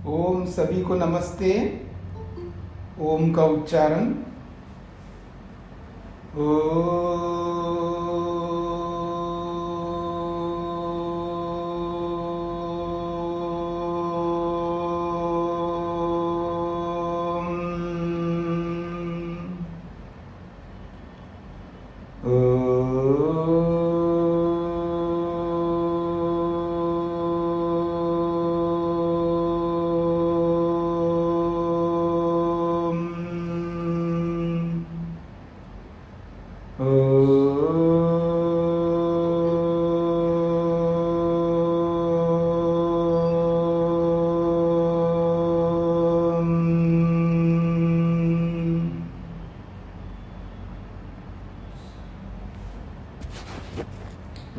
ओम सभी को नमस्ते। ओम का उच्चारण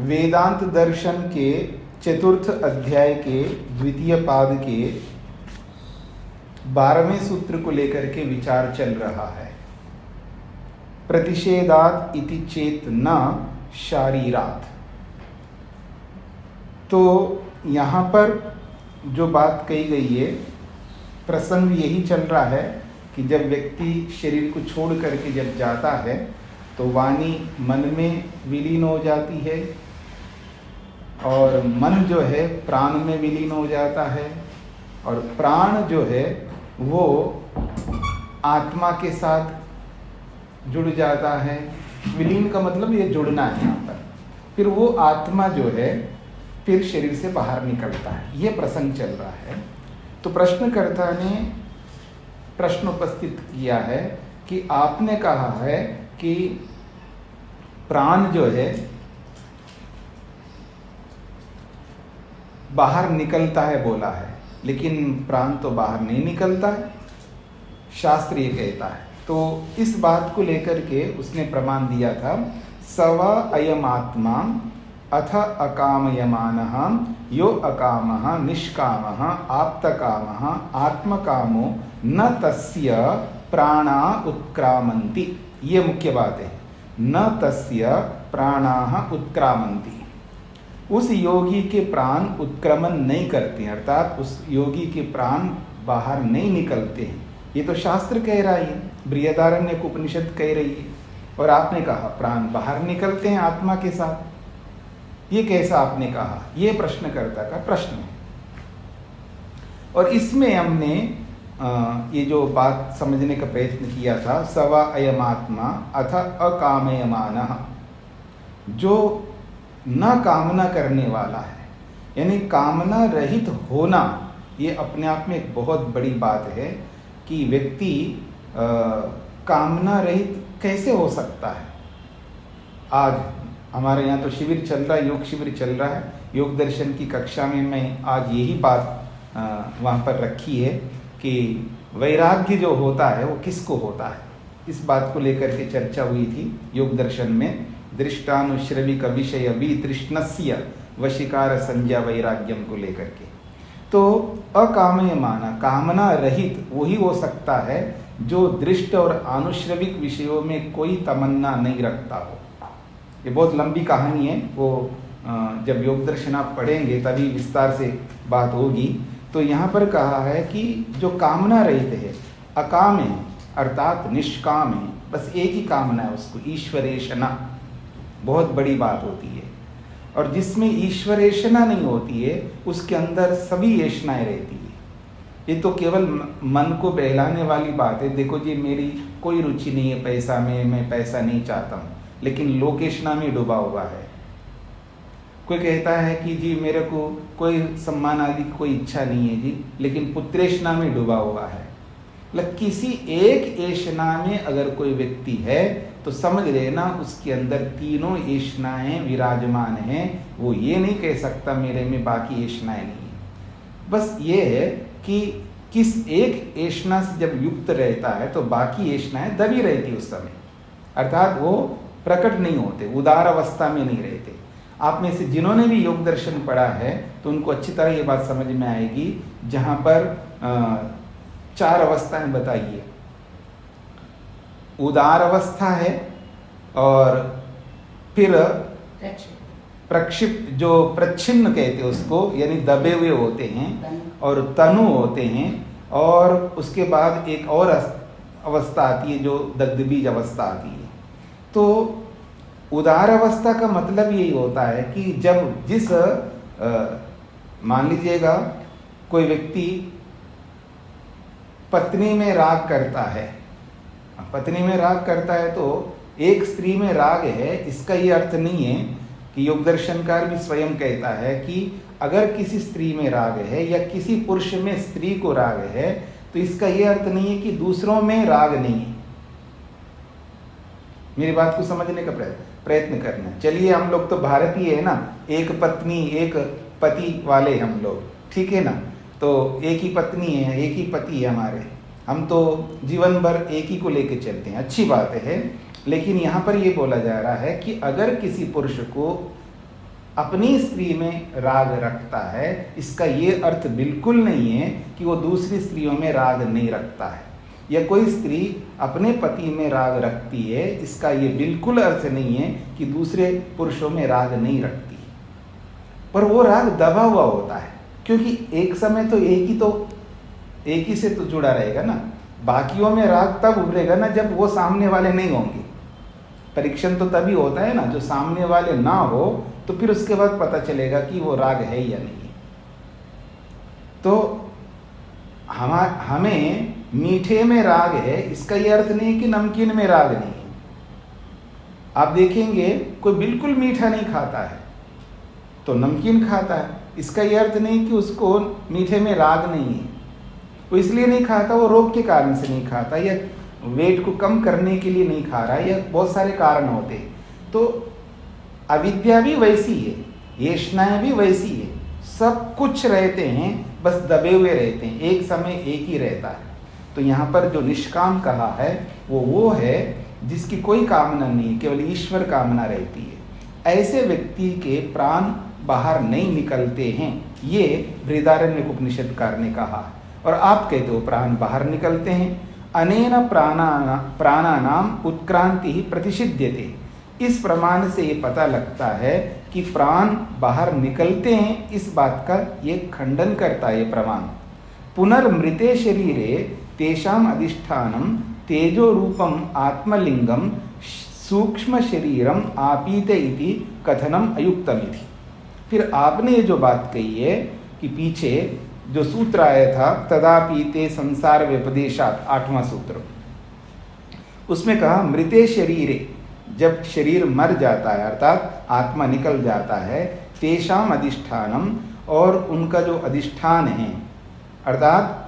वेदांत दर्शन के चतुर्थ अध्याय के द्वितीय पाद के 12वें सूत्र को लेकर के विचार चल रहा है। प्रतिषेधात इति चेत न शारीरात। तो यहाँ पर जो बात कही गई है, प्रसंग यही चल रहा है कि जब व्यक्ति शरीर को छोड़ करके जब जाता है तो वाणी मन में विलीन हो जाती है और मन जो है प्राण में विलीन हो जाता है और प्राण जो है वो आत्मा के साथ जुड़ जाता है। विलीन का मतलब ये जुड़ना है यहाँ पर। फिर वो आत्मा जो है फिर शरीर से बाहर निकलता है। ये प्रसंग चल रहा है। तो प्रश्नकर्ता ने प्रश्न उपस्थित किया है कि आपने कहा है कि प्राण जो है बाहर निकलता है बोला है, लेकिन प्राण तो बाहर नहीं निकलता है, शास्त्र ये कहता है। तो इस बात को लेकर के उसने प्रमाण दिया था, सवा अयम आत्मा अथ अकामयमानः यो अकामः निष्कामः आप्तकामः आत्मकामो न तस्य प्राणा उत्क्रामन्ति। ये मुख्य बात है, न तस्य प्राणाः उत्क्रामन्ति। उस योगी के प्राण उत्क्रमण नहीं करते हैं, अर्थात उस योगी के प्राण बाहर नहीं निकलते हैं। ये तो शास्त्र कह रहा है, बृहदारण्यक उपनिषद कह रही है। और आपने कहा प्राण बाहर निकलते हैं आत्मा के साथ। ये कैसा आपने कहा? ये प्रश्नकर्ता का प्रश्न है। और इसमें हमने ये जो बात समझने का प्रयत्न किया था, सवा अयम आत्मा अथ अकामयमानः, जो न कामना करने वाला है, यानी कामना रहित होना, ये अपने आप में एक बहुत बड़ी बात है कि व्यक्ति कामना रहित कैसे हो सकता है। आज हमारे यहाँ तो शिविर चल रहा है, योग शिविर चल रहा है। योग दर्शन की कक्षा में मैं आज यही बात वहाँ पर रखी है कि वैराग्य जो होता है वो किसको होता है। इस बात को लेकर के चर्चा हुई थी योग दर्शन में। दृष्टानुश्रविक विषय वितृष्णस्य वशीकार संज्ञा वैराग्यम को लेकर के। तो अकामयमाना, कामना रहित वही हो सकता है जो दृष्ट और अनुश्रविक विषयों में कोई तमन्ना नहीं रखता हो। ये बहुत लंबी कहानी है, वो जब योग दर्शन आप पढ़ेंगे तभी विस्तार से बात होगी। तो यहाँ पर कहा है कि जो कामना रहित है, अकाम है अर्थात निष्काम है, बस एक ही कामना है उसको, ईश्वरेशना। बहुत बड़ी बात होती है। और जिसमें ईश्वरेशना नहीं होती है उसके अंदर सभी ऐशनाएं रहती है। ये तो केवल मन को बहलाने वाली बात है। देखो जी, मेरी कोई रुचि नहीं है पैसा में, मैं पैसा नहीं चाहता हूँ, लेकिन लोकेशना में डूबा हुआ है। कोई कहता है कि जी मेरे को कोई सम्मान आदि की कोई इच्छा नहीं है जी, लेकिन पुत्रेशना में डूबा हुआ है। मतलब किसी एक ऐशना में अगर कोई व्यक्ति है तो समझ लेना उसके अंदर तीनों ऐशनाएं विराजमान हैं। वो ये नहीं कह सकता मेरे में बाकी ऐशनाएं नहीं है। बस ये है कि किस एक ऐशना से जब युक्त रहता है तो बाकी ऐशनाएं दबी रहती उस समय, अर्थात वो प्रकट नहीं होते, उदार अवस्था में नहीं रहते। आप में से जिन्होंने भी योग दर्शन पढ़ा है तो उनको अच्छी तरह ये बात समझ में आएगी, जहाँ पर 4 अवस्थाएं बताइए। उदार अवस्था है और फिर प्रक्षिप्त, जो प्रच्छिन्न कहते हैं उसको, यानी दबे हुए होते हैं, और तनु होते हैं, और उसके बाद एक और अवस्था आती है जो दग्धबीज अवस्था आती है। तो उदार अवस्था का मतलब यही होता है कि जब जिस मान लीजिएगा कोई व्यक्ति पत्नी में राग करता है, पत्नी में राग करता है तो एक स्त्री में राग है, इसका ये अर्थ नहीं है कि योग दर्शनकार भी स्वयं कहता है कि अगर किसी स्त्री में राग है या किसी पुरुष में स्त्री को राग है तो इसका ये अर्थ नहीं है कि दूसरों में राग नहीं है। मेरी बात को समझने का प्रयत्न करना। चलिए हम लोग तो भारतीय है ना, एक पत्नी एक पति वाले हम लोग, ठीक है ना, तो एक ही पत्नी है, एक ही पति है हमारे, हम तो जीवन भर एक ही को लेके चलते हैं, अच्छी बात है। लेकिन यहाँ पर ये बोला जा रहा है कि अगर किसी पुरुष को अपनी स्त्री में राग रखता है, इसका ये अर्थ बिल्कुल नहीं है कि वो दूसरी स्त्रियों में राग नहीं रखता है, या कोई स्त्री अपने पति में राग रखती है, इसका ये बिल्कुल अर्थ नहीं है कि दूसरे पुरुषों में राग नहीं रखती, पर वो राग दबा हुआ होता है, क्योंकि एक समय तो एक ही से तो जुड़ा रहेगा ना। बाकियों में राग तब उभरेगा ना जब वो सामने वाले नहीं होंगे। परीक्षण तो तभी होता है ना जो सामने वाले ना हो, तो फिर उसके बाद पता चलेगा कि वो राग है या नहीं। तो हमें मीठे में राग है, इसका ये अर्थ नहीं कि नमकीन में राग नहीं है। आप देखेंगे कोई बिल्कुल मीठा नहीं खाता है तो नमकीन खाता है, इसका ये अर्थ नहीं कि उसको मीठे में राग नहीं है। वो इसलिए नहीं खाता, वो रोग के कारण से नहीं खाता, या वेट को कम करने के लिए नहीं खा रहा है, या बहुत सारे कारण होते हैं। तो अविद्या भी वैसी है, येष्णाएं भी वैसी है, सब कुछ रहते हैं, बस दबे हुए रहते हैं, एक समय एक ही रहता है। तो यहाँ पर जो निष्काम कहा है वो है जिसकी कोई कामना नहीं, केवल ईश्वर कामना रहती है। ऐसे व्यक्ति के प्राण बाहर नहीं निकलते हैं, ये बृहदारण्यक उपनिषदकार ने कहा। और आप कहते हो प्राण बाहर निकलते हैं। अनेन प्राणानाम उत्क्रांति ही प्रतिषिध्यते, इस प्रमाण से ये पता लगता है कि प्राण बाहर निकलते हैं, इस बात का ये खंडन करता है ये प्रमाण। पुनर्मृते शरीरे तेषाम अधिष्ठानम तेजो रूपम आत्मलिंगम सूक्ष्म शरीरम आपीते इति कथनम अयुक्तमिति। फिर आपने ये जो बात कही है कि पीछे जो सूत्र आया था तदापीते संसार व्यपदेशात, 8वां सूत्र, उसमें कहा मृते शरीरे, जब शरीर मर जाता है अर्थात आत्मा निकल जाता है, तेषाम अधिष्ठानम, और उनका जो अधिष्ठान है अर्थात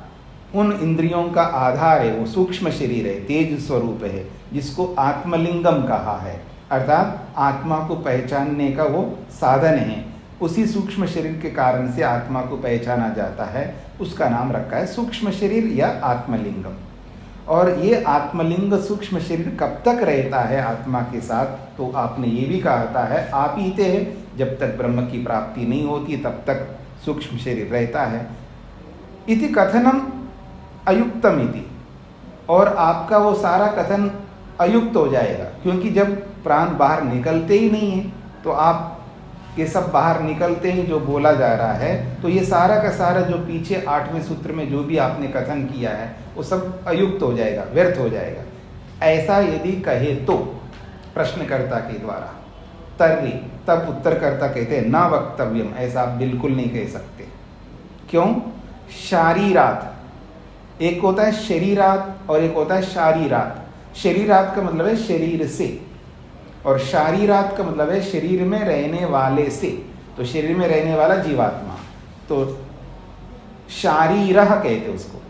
उन इंद्रियों का आधार है वो सूक्ष्म शरीर है, तेज स्वरूप है, जिसको आत्मलिंगम कहा है, अर्थात आत्मा को पहचानने का वो साधन है। उसी सूक्ष्म शरीर के कारण से आत्मा को पहचाना जाता है, उसका नाम रखा है सूक्ष्म शरीर या आत्मलिंगम। और ये आत्मलिंग सूक्ष्म शरीर कब तक रहता है आत्मा के साथ, तो आपने ये भी कहा था है आप ही थे, जब तक ब्रह्म की प्राप्ति नहीं होती तब तक सूक्ष्म शरीर रहता है। इति कथनम अयुक्तम इति, और आपका वो सारा कथन अयुक्त हो जाएगा, क्योंकि जब प्राण बाहर निकलते ही नहीं है तो आप ये सब बाहर निकलते ही जो बोला जा रहा है, तो ये सारा का सारा जो पीछे 8वें सूत्र में जो भी आपने कथन किया है वो सब अयुक्त हो जाएगा, व्यर्थ हो जाएगा। ऐसा यदि कहे तो प्रश्नकर्ता के द्वारा, तर्हि, तब उत्तरकर्ता कहते हैं न वक्तव्यम, ऐसा आप बिल्कुल नहीं कह सकते। क्यों? शारीरात, एक होता है शरीरात और एक होता है शारीरात। शरीरात का मतलब है शरीर से, और शारीरात का मतलब है शरीर में रहने वाले से। तो शरीर में रहने वाला जीवात्मा, तो शारीरः कहते उसको,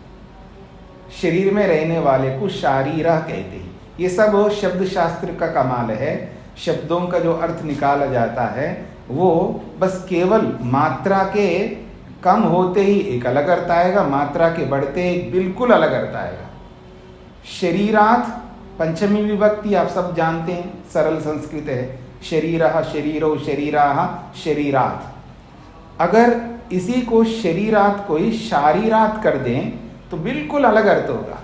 शरीर में रहने वाले को शारीरः कहते हैं। ये सब शब्द शास्त्र का कमाल है, शब्दों का जो अर्थ निकाला जाता है वो बस केवल मात्रा के कम होते ही एक अलग अर्थ आएगा, मात्रा के बढ़ते एक बिल्कुल अलग अर्थ आएगा। शरीरात पंचमी विभक्ति आप सब जानते हैं, सरल संस्कृत है, शरीरः शरीरो शरीराः शरीरात। अगर इसी को शरीरात को ही शारीरात कर दें तो बिल्कुल अलग अर्थ होगा।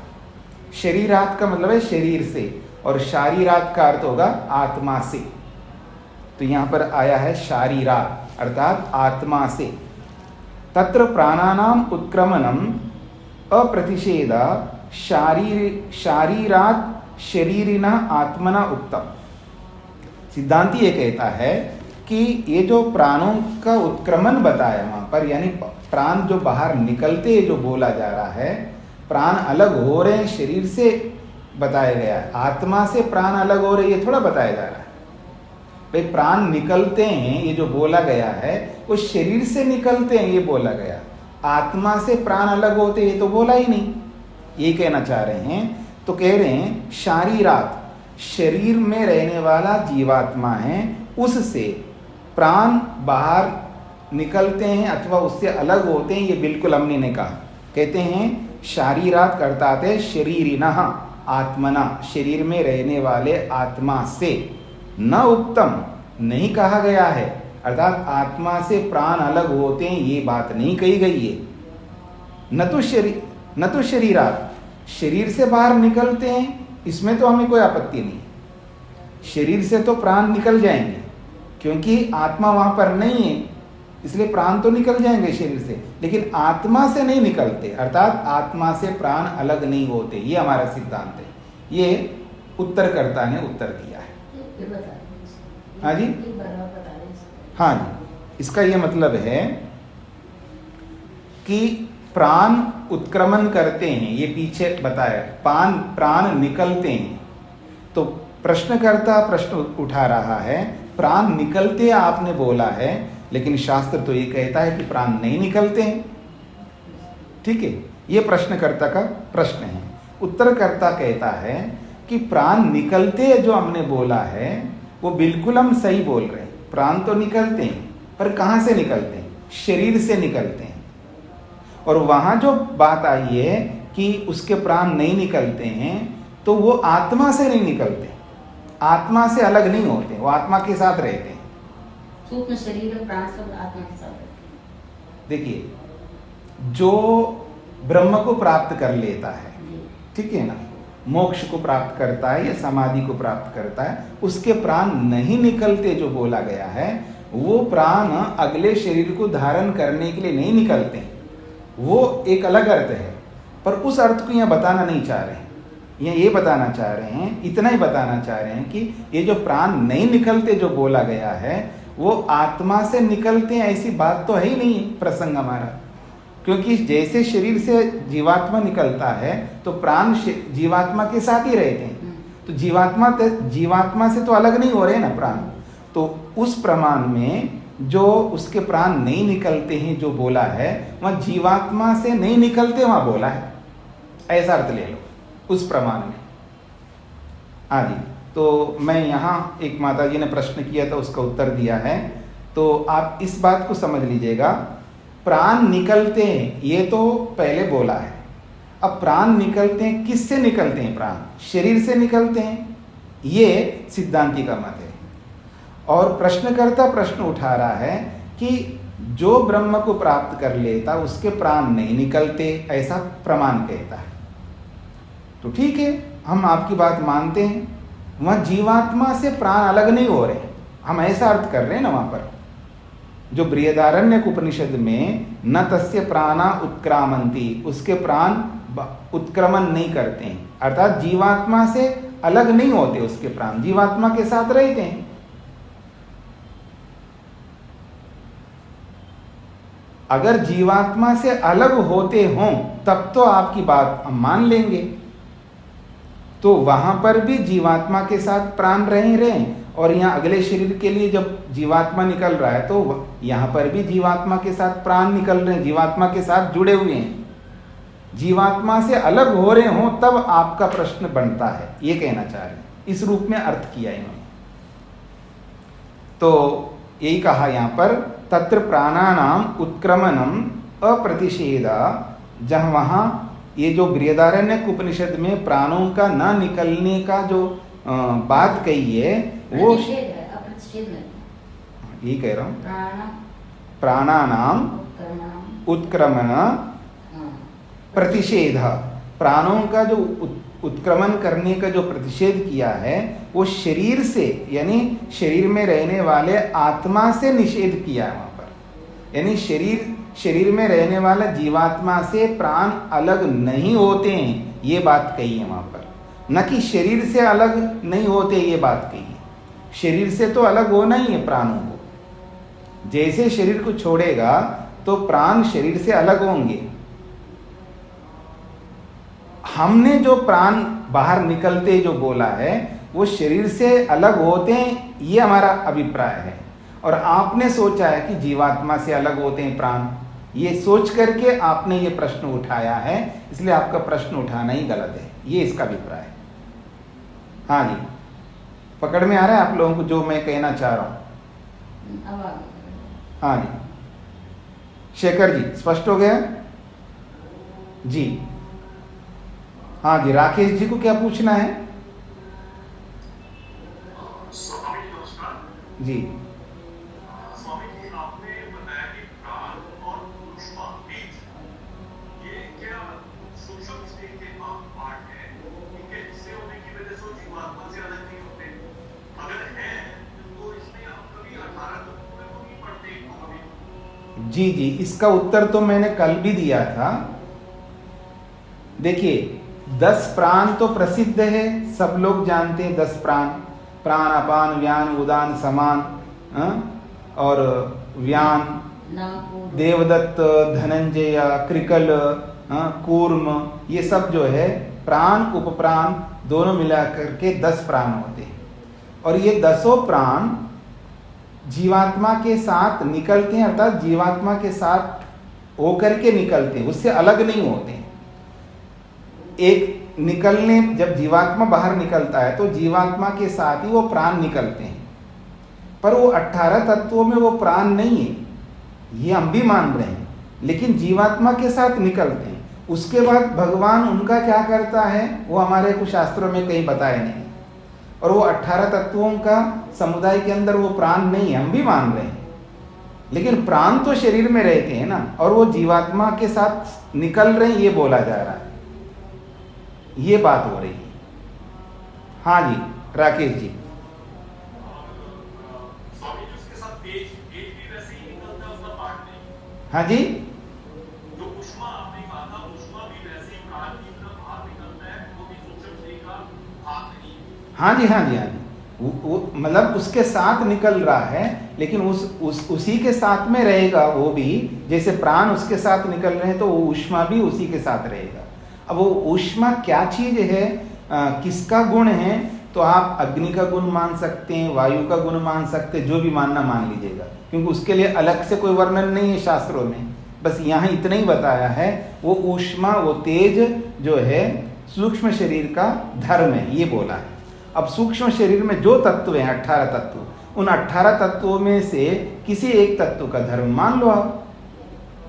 शरीरात का मतलब है शरीर से, और शारीरात का अर्थ होगा आत्मा से। तो यहाँ पर आया है शारीरात अर्थात आत्मा से। तत्र प्राणानाम उत्क्रमणम अप्रतिषेध शारीरात शरीरिना आत्मना उक्तम। सिद्धांति ये कहता है कि ये जो प्राणों का उत्क्रमण बताया वहां पर, यानी प्राण जो बाहर निकलते जो बोला जा रहा है, प्राण अलग हो रहे हैं शरीर से बताया गया है, आत्मा से प्राण अलग हो रहे ये थोड़ा बताया जा रहा है। भाई प्राण निकलते हैं ये जो बोला गया है वो शरीर से निकलते हैं ये बोला गया, आत्मा से प्राण अलग होते ये तो बोला ही नहीं, ये कहना चाह रहे हैं। तो कह रहे हैं शारीरात, शरीर में रहने वाला जीवात्मा है, उससे प्राण बाहर निकलते हैं अथवा उससे अलग होते हैं, ये बिल्कुल हमने नहीं कहा। कहते हैं शारीरात अर्थात है शरीरिनः आत्मना, शरीर में रहने वाले आत्मा से, न उत्तम नहीं कहा गया है, अर्थात आत्मा से प्राण अलग होते हैं ये बात नहीं कही गई है। न तो शरीरात, शरीर से बाहर निकलते हैं इसमें तो हमें कोई आपत्ति नहीं, शरीर से तो प्राण निकल जाएंगे क्योंकि आत्मा वहां पर नहीं है, इसलिए प्राण तो निकल जाएंगे शरीर से, लेकिन आत्मा से नहीं निकलते, अर्थात आत्मा से प्राण अलग नहीं होते, ये हमारा सिद्धांत है। ये उत्तरकर्ता ने उत्तर दिया है। हाँ जी, हाँ जी, इसका ये मतलब है कि प्राण उत्क्रमण करते हैं, ये पीछे बताया, प्राण निकलते हैं। तो प्रश्नकर्ता प्रश्न उठा रहा है, प्राण निकलते आपने बोला है, लेकिन शास्त्र तो ये कहता है कि प्राण नहीं निकलते हैं। ठीक है, ये प्रश्नकर्ता का प्रश्न है। उत्तरकर्ता कहता है कि प्राण निकलते जो हमने बोला है वो बिल्कुल हम सही बोल रहे हैं, प्राण तो निकलते हैं, पर कहाँ से निकलते हैं? शरीर से निकलते हैं। और वहां जो बात आई है कि उसके प्राण नहीं निकलते हैं, तो वो आत्मा से नहीं निकलते, आत्मा से अलग नहीं होते, वो आत्मा के साथ रहते हैं। सूक्ष्म शरीर और प्राण सब आत्मा के साथ रहते हैं। देखिए, जो ब्रह्म को प्राप्त कर लेता है, ठीक है ना, मोक्ष को प्राप्त करता है या समाधि को प्राप्त करता है, उसके प्राण नहीं निकलते जो बोला गया है, वो प्राण अगले शरीर को धारण करने के लिए नहीं निकलते हैं, वो एक अलग अर्थ है। पर उस अर्थ को यहाँ बताना नहीं चाह रहे हैं, यहाँ ये बताना चाह रहे हैं, इतना ही बताना चाह रहे हैं कि ये जो प्राण नहीं निकलते जो बोला गया है वो आत्मा से निकलते हैं, ऐसी बात तो है ही नहीं प्रसंग हमारा। क्योंकि जैसे शरीर से जीवात्मा निकलता है तो प्राण जीवात्मा के साथ ही रहते हैं, तो जीवात्मा से तो अलग नहीं हो रहे ना प्राण। तो उस प्रमाण में जो उसके प्राण नहीं निकलते हैं जो बोला है, वह जीवात्मा से नहीं निकलते वहां बोला है, ऐसा अर्थ ले लो उस प्रमाण में। हाँ जी, तो मैं यहाँ एक माता जी ने प्रश्न किया था, उसका उत्तर दिया है। तो आप इस बात को समझ लीजिएगा, प्राण निकलते हैं ये तो पहले बोला है, अब प्राण निकलते हैं, किससे निकलते हैं? प्राण शरीर से निकलते हैं, ये सिद्धांति का मत है। और प्रश्नकर्ता प्रश्न उठा रहा है कि जो ब्रह्म को प्राप्त कर लेता उसके प्राण नहीं निकलते, ऐसा प्रमाण कहता है। तो ठीक है, हम आपकी बात मानते हैं, वह जीवात्मा से प्राण अलग नहीं हो रहे, हम ऐसा अर्थ कर रहे हैं ना वहां पर। जो बृहदारण्यक उपनिषद में न तस्य प्राणा उत्क्रामंती, उसके प्राण उत्क्रमण नहीं करते हैं, अर्थात जीवात्मा से अलग नहीं होते, उसके प्राण जीवात्मा के साथ रहते हैं। अगर जीवात्मा से अलग होते हों तब तो आपकी बात हम मान लेंगे, तो वहां पर भी जीवात्मा के साथ प्राण रहे और यहाँ अगले शरीर के लिए जब जीवात्मा निकल रहा है तो यहाँ पर भी जीवात्मा के साथ प्राण निकल रहे हैं, जीवात्मा के साथ जुड़े हुए हैं। जीवात्मा से अलग हो रहे हों तब आपका प्रश्न बनता है, ये कहना चाह रहे हैं, इस रूप में अर्थ किया इन्होंने। तो यही कहा यहाँ पर, तत्र प्राणानाम उत्क्रमणम अप्रतिषेध, जहाँ वहाँ ये जो बृहदारण्यक उपनिषद में प्राणों का न निकलने का जो बात कही है वो यही कह रहा हूँ, प्राणानाम उत्क्रमण प्रतिषेध, प्राणों का जो उत्क्रमण करने का जो प्रतिषेध किया है वो शरीर से, यानी शरीर में रहने वाले आत्मा से निषेध किया है वहां पर। यानी शरीर शरीर में रहने वाला जीवात्मा से प्राण अलग नहीं होते हैं, ये बात कही है वहां पर, न कि शरीर से अलग नहीं होते, ये बात कही है। शरीर से तो अलग होना ही है प्राणों को। जैसे शरीर को छोड़ेगा तो प्राण शरीर से अलग होंगे। हमने जो प्राण बाहर निकलते जो बोला है वो शरीर से अलग होते हैं, ये हमारा अभिप्राय है। और आपने सोचा है कि जीवात्मा से अलग होते हैं प्राण, ये सोच करके आपने ये प्रश्न उठाया है, इसलिए आपका प्रश्न उठाना ही गलत है, ये इसका अभिप्राय है। हाँ जी, पकड़ में आ रहा है आप लोगों को जो मैं कहना चाह रहा हूं? हाँ जी, शेखर जी स्पष्ट हो गया जी? हाँ जी, राकेश जी को क्या पूछना है जी? स्वामी जी, आपने बताया कि प्राण और ऊष्मा बीज ये क्या सूक्ष्म शरीर के पार्ट है, इनके हिस्से होने की वजह से जीवात्मा से अलग नहीं होते? अगर है तो इसमें आप कभी 18 तत्वों में वो नहीं पढ़ते कभी? जी जी, इसका उत्तर तो मैंने कल भी दिया था। देखिए 10 प्राण तो प्रसिद्ध है, सब लोग जानते हैं 10 प्राण, प्राण अपान व्यान उदान समान, और व्यान देवदत्त धनंजय कृकल कूर्म, ये सब जो है प्राण उपप्राण दोनों मिलाकर के 10 प्राण होते हैं। और ये 10 प्राण जीवात्मा के साथ निकलते हैं, अर्थात जीवात्मा के साथ होकर के निकलते हैं, उससे अलग नहीं होते हैं। एक निकलने, जब जीवात्मा बाहर निकलता है तो जीवात्मा के साथ ही वो प्राण निकलते हैं, पर वो 18 तत्वों में वो प्राण नहीं है, ये हम भी मान रहे हैं, लेकिन जीवात्मा के साथ निकलते हैं। उसके बाद भगवान उनका क्या करता है वो हमारे कुछ शास्त्रों में कहीं बताया नहीं, और वो 18 तत्वों का समुदाय के अंदर वो प्राण नहीं है, हम भी मान रहे हैं, लेकिन प्राण तो शरीर में रहते हैं ना, और वो जीवात्मा के साथ निकल रहे हैं, ये बोला जा रहा है, ये बात हो रही है। हाँ जी राकेश जी। स्वामी जी, उसके साथ तेज भी वैसे ही निकलता है, उसका पार्ट नहीं? हाँ जी, जो ऊष्मा आपने कहा था, ऊष्मा भी वैसे ही प्राण की तरह बाहर निकलता है, वो भी सूक्ष्म शरीर का भाग नहीं? हाँ जी, हाँ जी, हाँ जी, मतलब उसके साथ निकल रहा है, लेकिन उसी के साथ में रहेगा वो भी। जैसे प्राण उसके साथ निकल रहे हैं तो वो ऊष्मा भी उसी के साथ रहेगा। अब वो ऊष्मा क्या चीज है, किसका गुण है, तो आप अग्नि का गुण मान सकते हैं, वायु का गुण मान सकते हैं, जो भी मानना मान लीजिएगा, क्योंकि उसके लिए अलग से कोई वर्णन नहीं है शास्त्रों में, बस यहाँ इतना ही बताया है। वो ऊष्मा, वो तेज जो है सूक्ष्म शरीर का धर्म है, ये बोला है। अब सूक्ष्म शरीर में जो तत्व हैं 18 तत्व, उन 18 तत्वों में से किसी एक तत्व का धर्म मान लो आप।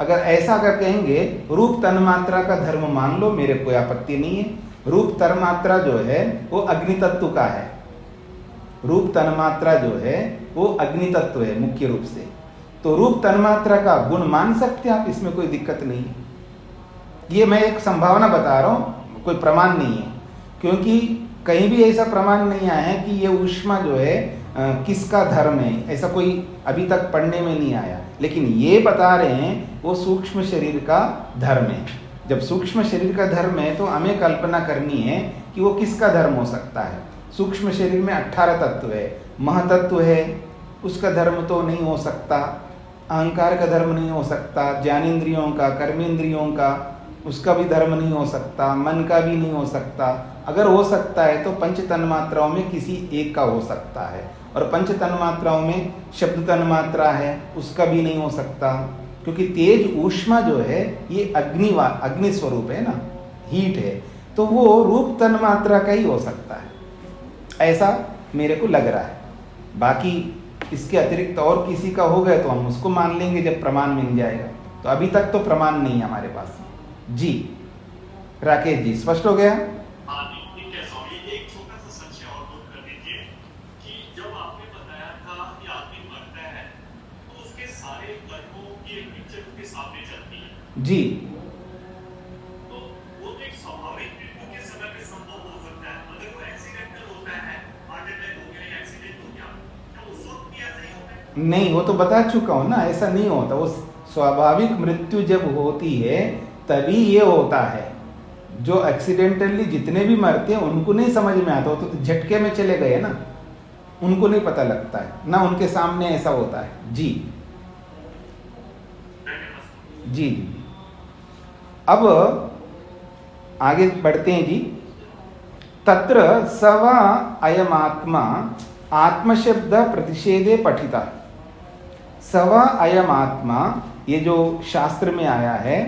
अगर ऐसा अगर कहेंगे रूप तन्मात्रा का धर्म मान लो, मेरे कोई आपत्ति नहीं है। रूप तन्मात्रा जो है वो अग्नि तत्व का है, रूप तन्मात्रा जो है वो अग्नि तत्व है मुख्य रूप से, तो रूप तन्मात्रा का गुण मान सकते हैं आप, इसमें कोई दिक्कत नहीं है। ये मैं एक संभावना बता रहा हूँ, कोई प्रमाण नहीं है, क्योंकि कहीं भी ऐसा प्रमाण नहीं आया है कि ये ऊष्मा जो है किसका धर्म है, ऐसा कोई अभी तक पढ़ने में नहीं आया। लेकिन ये बता रहे हैं वो सूक्ष्म शरीर का धर्म है। जब सूक्ष्म शरीर का धर्म है तो हमें कल्पना करनी है कि वो किसका धर्म हो सकता है। सूक्ष्म शरीर में 18 तत्व है, महतत्व है, उसका धर्म तो नहीं हो सकता, अहंकार का धर्म नहीं हो सकता, ज्ञानेंद्रियों का, कर्मेंद्रियों का, उसका भी धर्म नहीं हो सकता, मन का भी नहीं हो सकता। अगर हो सकता है तो पंच तन्मात्राओं में किसी एक का हो सकता है, और पंच तन्मात्राओं में शब्द तन्मात्रा है, उसका भी नहीं हो सकता, क्योंकि तेज ऊष्मा जो है ये अग्नि स्वरूप है ना, हीट है, तो वो रूप तन्मात्रा का ही हो सकता है, ऐसा मेरे को लग रहा है। बाकी इसके अतिरिक्त और किसी का हो गया तो हम उसको मान लेंगे जब प्रमाण मिल जाएगा, तो अभी तक तो प्रमाण नहीं है हमारे पास जी। राकेश जी स्पष्ट हो गया? हाँ जी, ठीक है स्वामी। एक छोटा सा संशय और दूर कर दीजिए कि जब आपने बताया था कि आदमी मरता है तो उसके सारे कर्मों की एक पिक्चर उसके सामने चलती है जी, तो वो तो एक स्वाभाविक मृत्यु के समय में संभव हो सकता है। अगर वो एक्सीडेंटल होता है, हार्ट अटैक हो गया या एक्सीडेंट हो गया, तो उस वक्त भी ऐसा ही होता है? नहीं, वो तो बता चुका हूँ ना, ऐसा नहीं होता। वो स्वाभाविक मृत्यु जब होती है तभी ये होता है। जो एक्सीडेंटली जितने भी मरते हैं उनको नहीं समझ में आता, तो झटके में चले गए ना, उनको नहीं पता लगता है ना, उनके सामने ऐसा होता है। जी जी जी। अब आगे बढ़ते हैं जी। तत्र स वा अयमात्मा आत्मशब्द प्रतिषेधे पठिता। स वा अयमात्मा, ये जो शास्त्र में आया है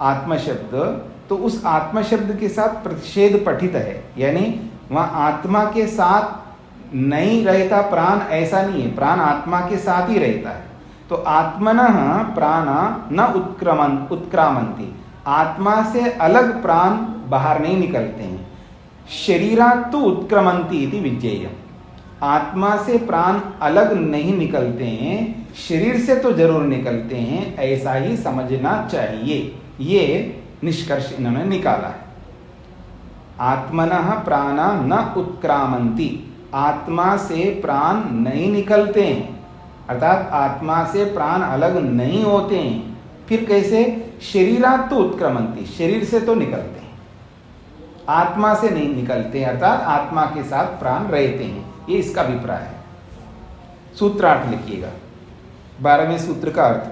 आत्म शब्द, तो उस आत्मा शब्द के साथ प्रतिषेध पठित है, यानी वहाँ आत्मा के साथ नहीं रहता प्राण, ऐसा नहीं है, प्राण आत्मा के साथ ही रहता है। तो आत्मनः प्राण न उत्क्रामन्ति, आत्मा से अलग प्राण बाहर नहीं निकलते हैं। शरीरात् तु उत्क्रमन्ति इति विज्ञेयम्, आत्मा से प्राण अलग नहीं निकलते हैं, शरीर से तो जरूर निकलते हैं, ऐसा ही समझना चाहिए। ये निष्कर्ष इन्होंने निकाला है। आत्मनः प्राण न उत्क्रामन्ति, आत्मा से प्राण नहीं निकलते हैं, अर्थात आत्मा से प्राण अलग नहीं होते हैं। फिर कैसे? शरीरात् तु उत्क्रमन्ति, शरीर से तो निकलते हैं, आत्मा से नहीं निकलते, अर्थात आत्मा के साथ प्राण रहते हैं। ये इसका अभिप्राय है। सूत्रार्थ लिखिएगा, 12वें सूत्र का अर्थ।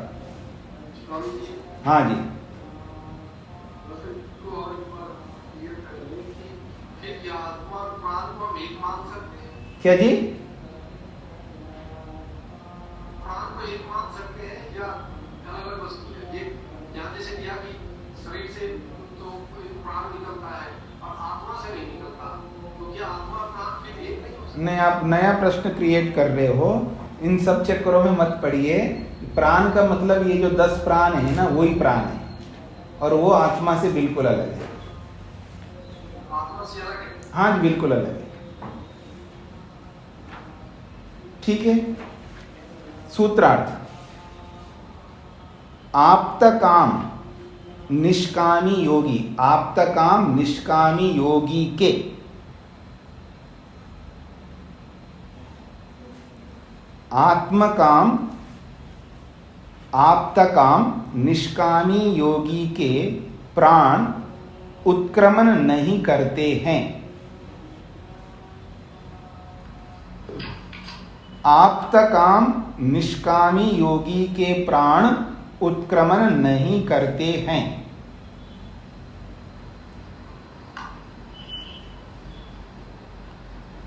हाँ जी। क्या जी? प्राण को एक मान सकते हैं या अलग अलग वस्तु है? ये यहाँ जैसे दिया कि शरीर से तो प्राण निकलता है और आत्मा से नहीं निकलता, तो क्या आत्मा प्राण के एक नहीं हो सकता? नहीं, आप नया प्रश्न क्रिएट कर रहे हो, इन सब चक्करों में मत पड़िए। प्राण का मतलब ये जो 10 प्राण है ना, वही प्राण है, और वो आत्मा से बिल्कुल अलग है। आत्मा से अलग है? हाँ जी, बिल्कुल अलग है। ठीक है। सूत्रार्थ, आप्तकाम निष्कामी योगी, आप्तकाम निष्कामी योगी के आत्मकाम, आप्तकाम निष्कामी योगी के प्राण उत्क्रमण नहीं करते हैं। आप्तकाम निष्कामी योगी के प्राण उत्क्रमण नहीं करते हैं।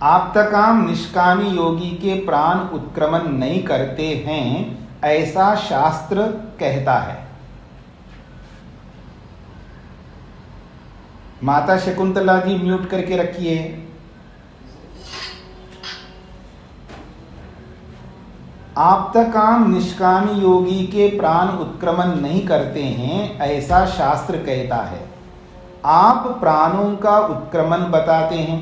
आप्तकाम निष्कामी योगी के प्राण उत्क्रमण नहीं करते हैं, ऐसा शास्त्र कहता है। माता शकुंतला जी म्यूट करके रखिए। आप्तकाम निष्कामी योगी के प्राण उत्क्रमण नहीं करते हैं, ऐसा शास्त्र कहता है। आप प्राणों का उत्क्रमण बताते हैं,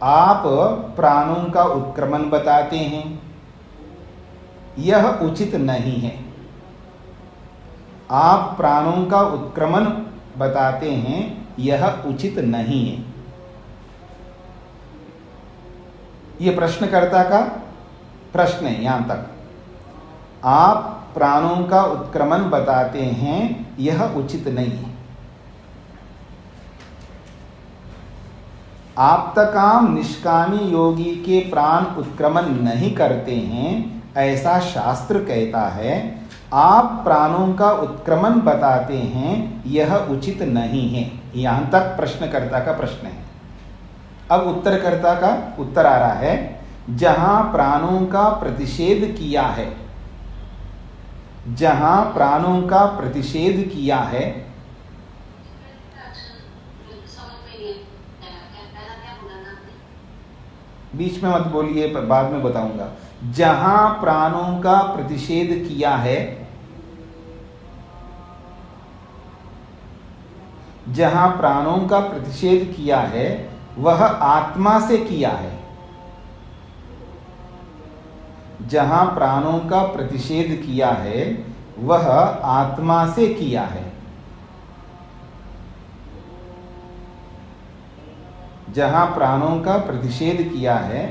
आप प्राणों का उत्क्रमण बताते हैं, यह उचित नहीं है। आप प्राणों का उत्क्रमण बताते हैं, यह उचित नहीं है। यह प्रश्नकर्ता का प्रश्न है। यहां तक आप प्राणों का उत्क्रमण बताते हैं, यह उचित नहीं है। आप्तकाम निष्कामी योगी के प्राण उत्क्रमण नहीं करते हैं, ऐसा शास्त्र कहता है। आप प्राणों का उत्क्रमण बताते हैं, यह उचित नहीं है। यहां तक प्रश्नकर्ता का प्रश्न है। अब उत्तरकर्ता का उत्तर आ रहा है। जहां प्राणों का प्रतिषेध किया है, जहां प्राणों का प्रतिषेध किया है, बीच में मत बोलिए, बाद में बताऊंगा। जहां प्राणों का प्रतिषेध किया है, जहां प्राणों का प्रतिषेध किया है, वह आत्मा से किया है। जहां प्राणों का प्रतिषेध किया है, वह आत्मा से किया है। जहां प्राणों का प्रतिषेध किया है,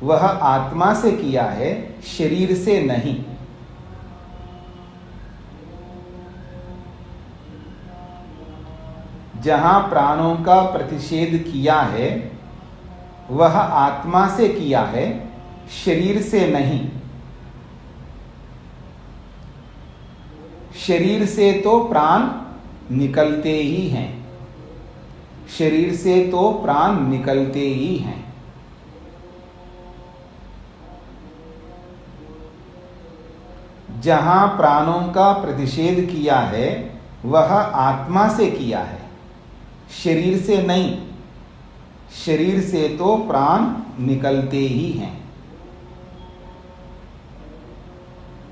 वह आत्मा से किया है, शरीर से नहीं। जहां प्राणों का प्रतिषेध किया है वह आत्मा से किया है, शरीर से नहीं। शरीर से तो प्राण निकलते ही हैं, शरीर से तो प्राण निकलते ही हैं। जहां प्राणों का प्रतिषेध किया है वह आत्मा से किया है, शरीर से नहीं। शरीर से तो प्राण निकलते ही हैं।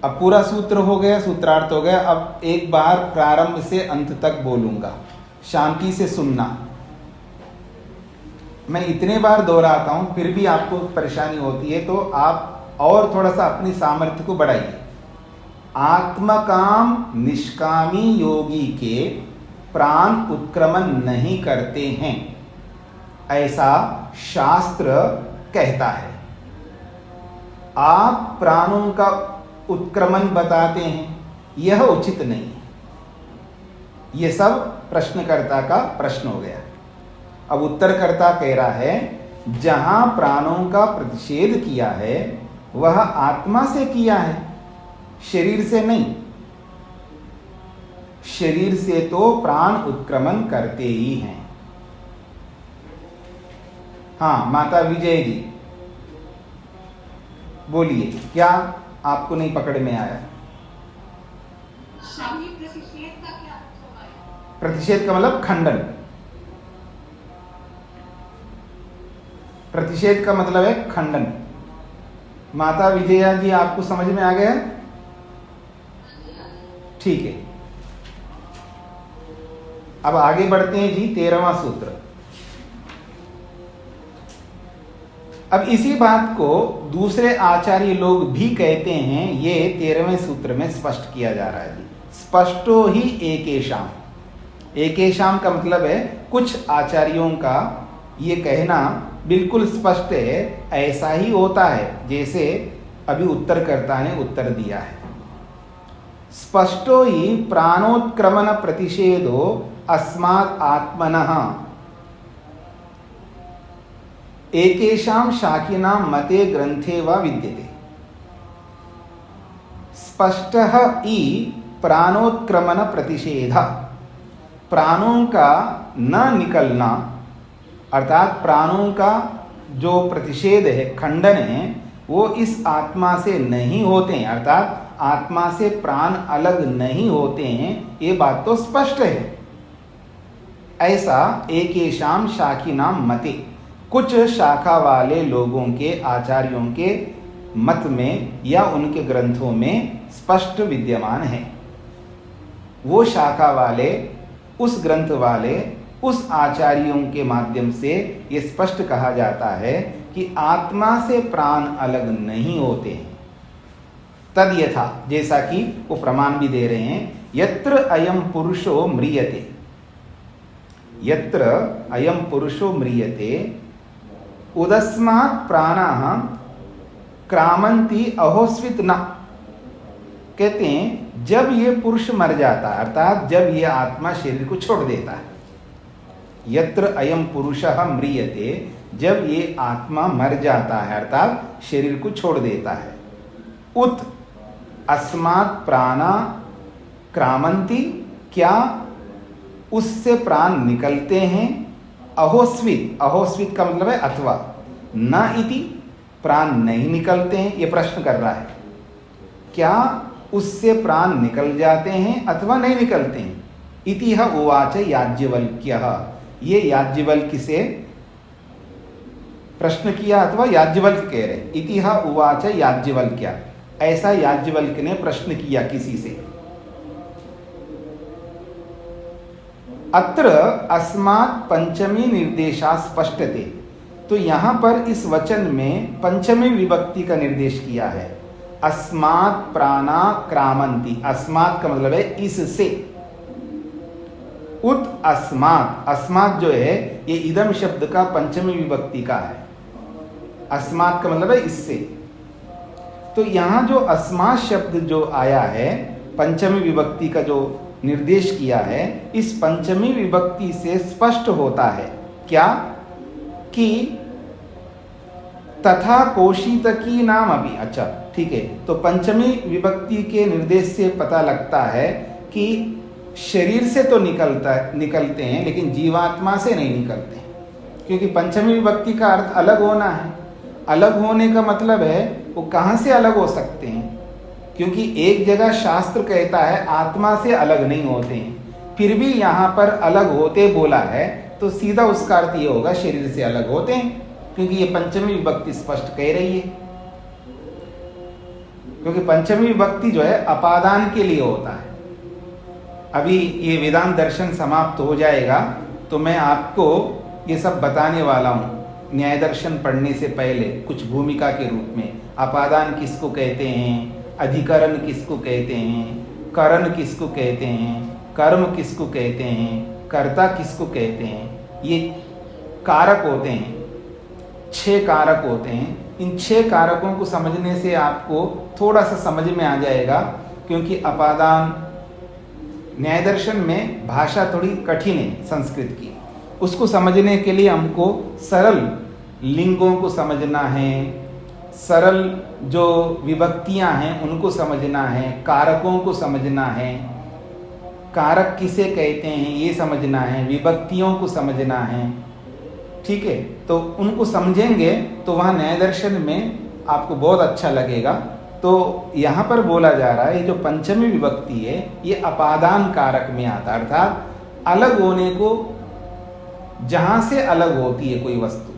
अब पूरा सूत्र हो गया, सूत्रार्थ हो गया। अब एक बार प्रारंभ से अंत तक बोलूंगा, शांति से सुनना। मैं इतने बार दोहराता हूं फिर भी आपको परेशानी होती है, तो आप और थोड़ा सा अपनी सामर्थ्य को बढ़ाइए। आत्मकाम निष्कामी योगी के प्राण उत्क्रमण नहीं करते हैं, ऐसा शास्त्र कहता है। आप प्राणों का उत्क्रमण बताते हैं, यह उचित नहीं। यह सब प्रश्नकर्ता का प्रश्न हो गया। अब उत्तरकर्ता कह रहा है जहां प्राणों का प्रतिषेध किया है वह आत्मा से किया है, शरीर से नहीं। शरीर से तो प्राण उत्क्रमण करते ही हैं। हाँ, माता विजय जी बोलिए, क्या आपको नहीं पकड़ में आया? स्वामी, प्रतिषेध का क्या अर्थ होगा? प्रतिषेध का मतलब खंडन। प्रतिषेध का मतलब है खंडन। माता विजया जी आपको समझ में आ गया? ठीक है, अब आगे बढ़ते हैं जी। 13वां सूत्र। अब इसी बात को दूसरे आचार्य लोग भी कहते हैं, ये 13वें सूत्र में स्पष्ट किया जा रहा है जी। स्पष्टो ही एकेशाम। एकेशाम का मतलब है कुछ आचार्यों का ये कहना बिल्कुल स्पष्ट है, ऐसा ही होता है जैसे अभी उत्तरकर्ता ने उत्तर दिया है। स्पष्टो ही प्राणोत्क्रमण प्रतिषेधो अस्मात् आत्मनः एकेशाम शाखिनां मते ग्रंथे वा विद्यते। स्पष्टः ही प्राणोत्क्रमण प्रतिषेध, प्राणों का न निकलना अर्थात प्राणों का जो प्रतिषेध है, खंडन है, वो इस आत्मा से नहीं होते हैं, अर्थात आत्मा से प्राण अलग नहीं होते हैं, ये बात तो स्पष्ट है। ऐसा एकेशाम शाखिनाम मते, कुछ शाखा वाले लोगों के, आचार्यों के मत में या उनके ग्रंथों में स्पष्ट विद्यमान है। वो शाखा वाले, उस ग्रंथ वाले, उस आचार्यों के माध्यम से ये स्पष्ट कहा जाता है कि आत्मा से प्राण अलग नहीं होते हैं। तद यथा, जैसा कि वो प्रमाण भी दे रहे हैं, यत्र अयम पुरुषो म्रियते, यत्र अयम पुरुषो म्रियते उदस्मात् प्राणाः क्रामन्ति अहोस्वित न। कहते हैं जब ये पुरुष मर जाता है, अर्थात जब ये आत्मा शरीर को छोड़ देता है, यत्र अयम पुरुषः म्रियते, जब ये आत्मा मर जाता है अर्थात शरीर को छोड़ देता है, उत अस्मात् प्राणा क्रामन्ति, क्या उससे प्राण निकलते हैं, अहोस्वित, अहोस्वित का मतलब है अथवा, न इति, प्राण नहीं निकलते हैं। ये प्रश्न कर रहा है, क्या उससे प्राण निकल जाते हैं अथवा नहीं निकलते हैं। इति उवाच याज्ञवल्क्यः, ये याज्ञवल्क्य से प्रश्न किया अथवा याज्ञवल्क्य कह रहे। इति उवाच याज्ञवल्क्य, ऐसा याज्ञवल्क्य ने प्रश्न किया किसी से। अत्र अस्मात् पंचमी निर्देशा स्पष्टते, तो यहां पर इस वचन में पंचमी विभक्ति का निर्देश किया है। अस्मात् प्राणा क्रामन्ति, अस्मात् का मतलब है इससे। उत अस्मात्, अस्मात् जो है ये इदम शब्द का पंचमी विभक्ति का है। अस्मात् का मतलब है इससे। तो यहां जो अस्मात् शब्द जो आया है पंचमी विभक्ति का जो निर्देश किया है, इस पंचमी विभक्ति से स्पष्ट होता है क्या कि तथा कौशितकी नाम अभी। अच्छा ठीक है, तो पंचमी विभक्ति के निर्देश से पता लगता है कि शरीर से तो निकलते हैं लेकिन जीवात्मा से नहीं निकलते, क्योंकि पंचमी विभक्ति का अर्थ अलग होना है। अलग होने का मतलब है वो कहाँ से अलग हो सकते हैं, क्योंकि एक जगह शास्त्र कहता है आत्मा से अलग नहीं होते हैं, फिर भी यहाँ पर अलग होते बोला है, तो सीधा उसका अर्थ ये होगा शरीर से अलग होते हैं, क्योंकि ये पंचमी विभक्ति स्पष्ट कह रही है। क्योंकि पंचमी विभक्ति जो है अपादान के लिए होता है। अभी ये वेदांत दर्शन समाप्त हो जाएगा तो मैं आपको ये सब बताने वाला हूँ। न्याय दर्शन पढ़ने से पहले कुछ भूमिका के रूप में अपादान किसको कहते हैं, अधिकरण किसको कहते हैं, करण किसको कहते हैं, कर्म किसको कहते हैं, कर्ता किसको कहते हैं, ये कारक होते हैं, 6 कारक होते हैं। इन 6 कारकों को समझने से आपको थोड़ा सा समझ में आ जाएगा, क्योंकि अपादान न्याय दर्शन में भाषा थोड़ी कठिन है संस्कृत की, उसको समझने के लिए हमको सरल लिंगों को समझना है, सरल जो विभक्तियां हैं उनको समझना है, कारकों को समझना है, कारक किसे कहते हैं ये समझना है, विभक्तियों को समझना है। ठीक है, तो उनको समझेंगे तो वहाँ न्याय दर्शन में आपको बहुत अच्छा लगेगा। तो यहाँ पर बोला जा रहा है ये जो पंचमी विभक्ति है ये अपादान कारक में आता है, अर्थात अलग होने को, जहाँ से अलग होती है कोई वस्तु,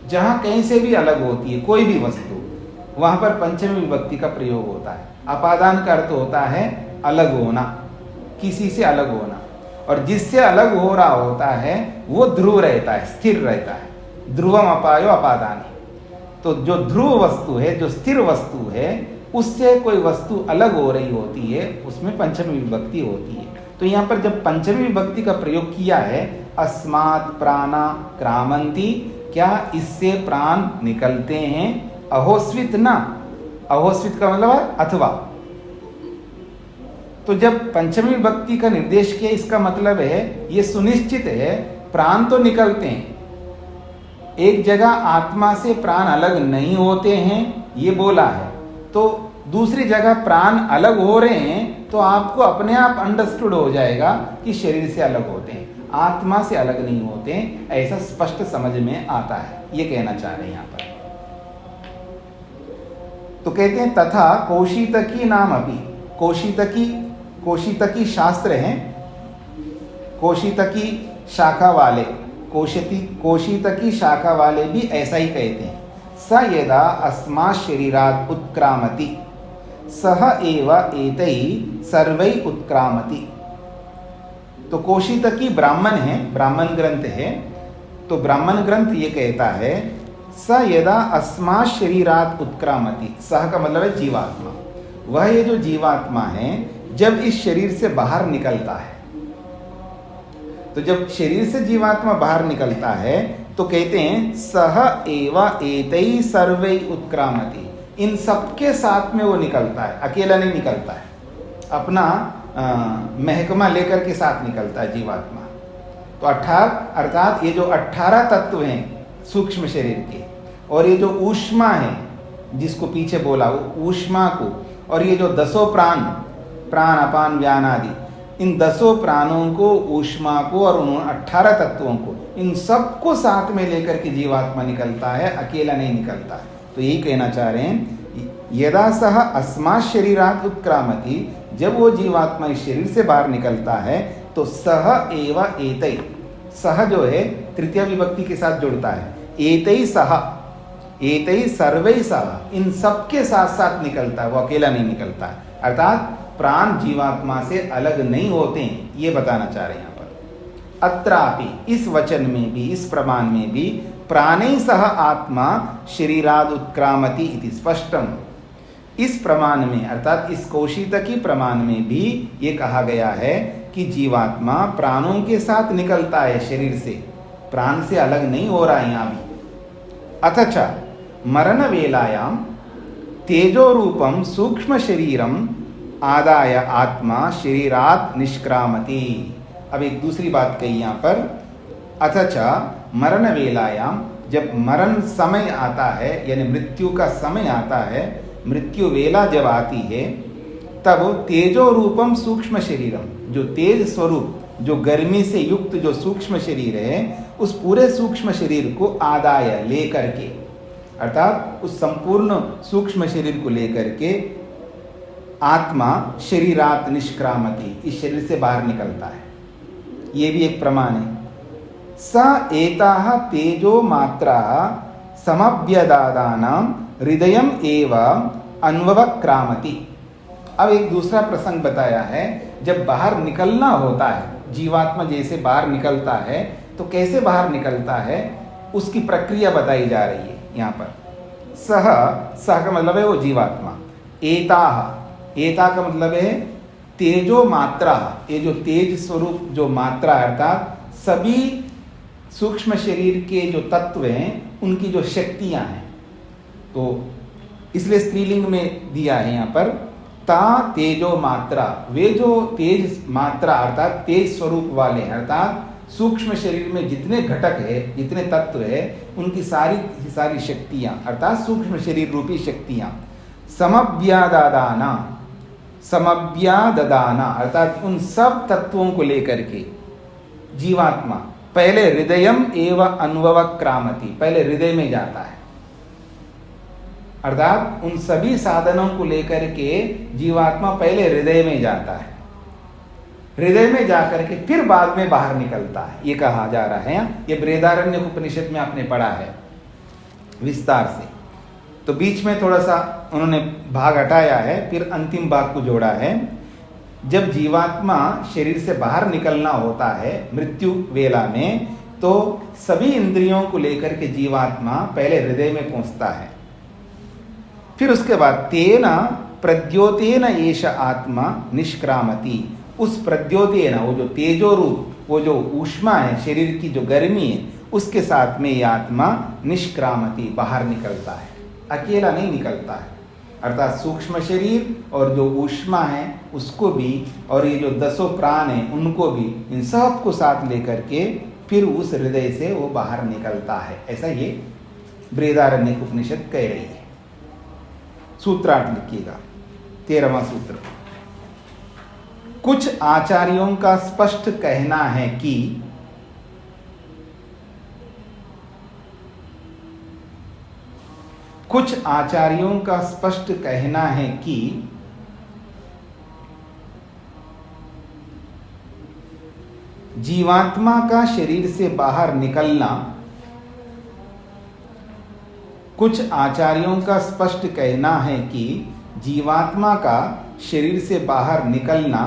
जहाँ कहीं से भी अलग होती है कोई भी वस्तु, वहाँ पर पंचमी विभक्ति का प्रयोग होता है। अपादान का अर्थ होता है अलग होना, किसी से अलग होना, और जिससे अलग हो रहा होता है वो ध्रुव रहता है, स्थिर रहता है। ध्रुवम अपायो अपादानी। तो जो ध्रुव वस्तु है, जो स्थिर वस्तु है, उससे कोई वस्तु अलग हो रही होती है, उसमें पंचमी विभक्ति होती है। तो यहाँ पर जब पंचमी विभक्ति का प्रयोग किया है, अस्मात् प्राणा क्रामंती, क्या इससे प्राण निकलते हैं, अहोस्वित ना, अहोस्वित का मतलब अथवा। तो जब पंचमी विभक्ति का निर्देश किया, इसका मतलब है ये सुनिश्चित है प्राण तो निकलते हैं, एक जगह आत्मा से प्राण अलग नहीं होते हैं ये बोला है, तो दूसरी जगह प्राण अलग हो रहे हैं, तो आपको अपने आप अंडरस्टूड हो जाएगा कि शरीर से अलग होते हैं, आत्मा से अलग नहीं होते हैं, ऐसा स्पष्ट समझ में आता है। ये कहना चाह रहे हैं यहाँ पर। तो कहते हैं तथा कौशितकी नाम अभी, कौशितकी शास्त्र हैं, कौशितकी शाखा वाले, कौशितकी शाखा वाले भी ऐसा ही कहते हैं। स यदा अस्मात् शरीरात् उत्क्रामति सह एव एतैः सर्वैः उत्क्रामति। तो कौशितकी ब्राह्मण है, ब्राह्मण ग्रंथ है। तो ब्राह्मण ग्रंथ ये कहता है स यदा अस्मात् शरीरात् उत्क्रामति, सह का मतलब है जीवात्मा, वह ये जो जीवात्मा है जब इस शरीर से बाहर निकलता है, तो जब शरीर से जीवात्मा बाहर निकलता है तो कहते हैं सह एव एतैः सर्वैः उत्क्रामति, इन सबके साथ में वो निकलता है, अकेला नहीं निकलता है, अपना महकमा लेकर के साथ निकलता है जीवात्मा। तो अर्थात ये जो 18 तत्व हैं सूक्ष्म शरीर के, और ये जो ऊष्मा है जिसको पीछे बोला, वो ऊष्मा को, और ये जो 10 प्राण, प्राण अपान व्यान आदि, इन 10 प्राणों को, ऊष्मा को और उन 18 तत्वों को, इन सबको साथ में लेकर के जीवात्मा निकलता है, अकेला नहीं निकलता है। तो यही कहना चाह रहे हैं यदा सह अस्मात् शरीरात् उत्क्रामति, जब वो जीवात्मा इस शरीर से बाहर निकलता है तो सह एव एतैः, सह जो है तृतीय विभक्ति के साथ जुड़ता है, एतैः सह, एतैः सर्वैः सह, इन सबके साथ साथ निकलता है, वो अकेला नहीं निकलता है। अर्थात प्राण जीवात्मा से अलग नहीं होते हैं, ये बताना चाह रहे हैं यहाँ पर। अत्रापि, इस वचन में भी, इस प्रमाण में भी प्राणैः सह आत्मा शरीराद् उत्क्रामति इति स्पष्टम, इस प्रमाण में अर्थात इस कौशितकी प्रमाण में भी ये कहा गया है कि जीवात्मा प्राणों के साथ निकलता है शरीर से, प्राण से अलग नहीं हो रहा है यहाँ भी। अथच मरण वेलायाम तेजो रूपम सूक्ष्म शरीरम आदाय आत्मा शरीरात निष्क्रामति। अब एक दूसरी बात कही यहाँ पर, अथच मरण वेलायाम, जब मरण समय आता है यानी मृत्यु का समय आता है, मृत्यु वेला जब आती है, तब तेजो रूपम सूक्ष्म शरीरम, जो तेज स्वरूप, जो गर्मी से युक्त जो सूक्ष्म शरीर है, उस पूरे सूक्ष्म शरीर को आदाय लेकर के, अर्थात उस संपूर्ण सूक्ष्म शरीर को लेकर के आत्मा शरीरात निष्क्रामति, इस शरीर से बाहर निकलता है। ये भी एक प्रमाण है। स एताः तेजो मात्रा समभ्यदादानां हृदयम एव अन्ववक्रामति। अब एक दूसरा प्रसंग बताया है, जब बाहर निकलना होता है, जीवात्मा जैसे बाहर निकलता है, तो कैसे बाहर निकलता है उसकी प्रक्रिया बताई जा रही है यहाँ पर। सह का मतलब है वो जीवात्मा, एता का मतलब है तेजो मात्रा, ये जो तेज स्वरूप जो मात्रा, अर्थात सभी सूक्ष्म शरीर के जो तत्व हैं उनकी जो शक्तियां हैं, तो इसलिए स्त्रीलिंग में दिया है यहाँ पर ता तेजो मात्रा, वे जो तेज मात्रा अर्थात तेज स्वरूप वाले हैं, अर्थात सूक्ष्म शरीर में जितने घटक है, जितने तत्व है, उनकी सारी शक्तियां अर्थात सूक्ष्म शरीर रूपी शक्तियां, समव्याददाना अर्थात उन सब तत्वों को लेकर के जीवात्मा पहले हृदयम एव अन्ववक्रामति, पहले हृदय में जाता है, अर्थात उन सभी साधनों को लेकर के जीवात्मा पहले हृदय में जाता है, हृदय में जाकर के फिर बाद में बाहर निकलता है, ये कहा जा रहा है। ये बृहदारण्यक उपनिषद में आपने पढ़ा है विस्तार से, तो बीच में थोड़ा सा उन्होंने भाग हटाया है, फिर अंतिम भाग को जोड़ा है। जब जीवात्मा शरीर से बाहर निकलना होता है मृत्यु वेला में, तो सभी इंद्रियों को लेकर के जीवात्मा पहले हृदय में पहुंचता है, फिर उसके बाद तेना प्रद्योतेन एष आत्मा निष्क्रामति, उस प्रद्योतेन, वो जो तेजो रूप, वो जो ऊष्मा है, शरीर की जो गर्मी है, उसके साथ में ये आत्मा निष्क्रामति, बाहर निकलता है, अकेला नहीं निकलता है, अर्थात सूक्ष्म शरीर और जो ऊष्मा है उसको भी, और ये जो 10 प्राण हैं उनको भी, इन सब को साथ लेकर के फिर उस हृदय से वो बाहर निकलता है, ऐसा ये बृहदारण्यक उपनिषद कह रही है। सूत्रार्थ लिखिएगा, 13वां सूत्र। कुछ आचार्यों का स्पष्ट कहना है कि जीवात्मा का शरीर से बाहर निकलना, कुछ आचार्यों का स्पष्ट कहना है कि जीवात्मा का शरीर से बाहर निकलना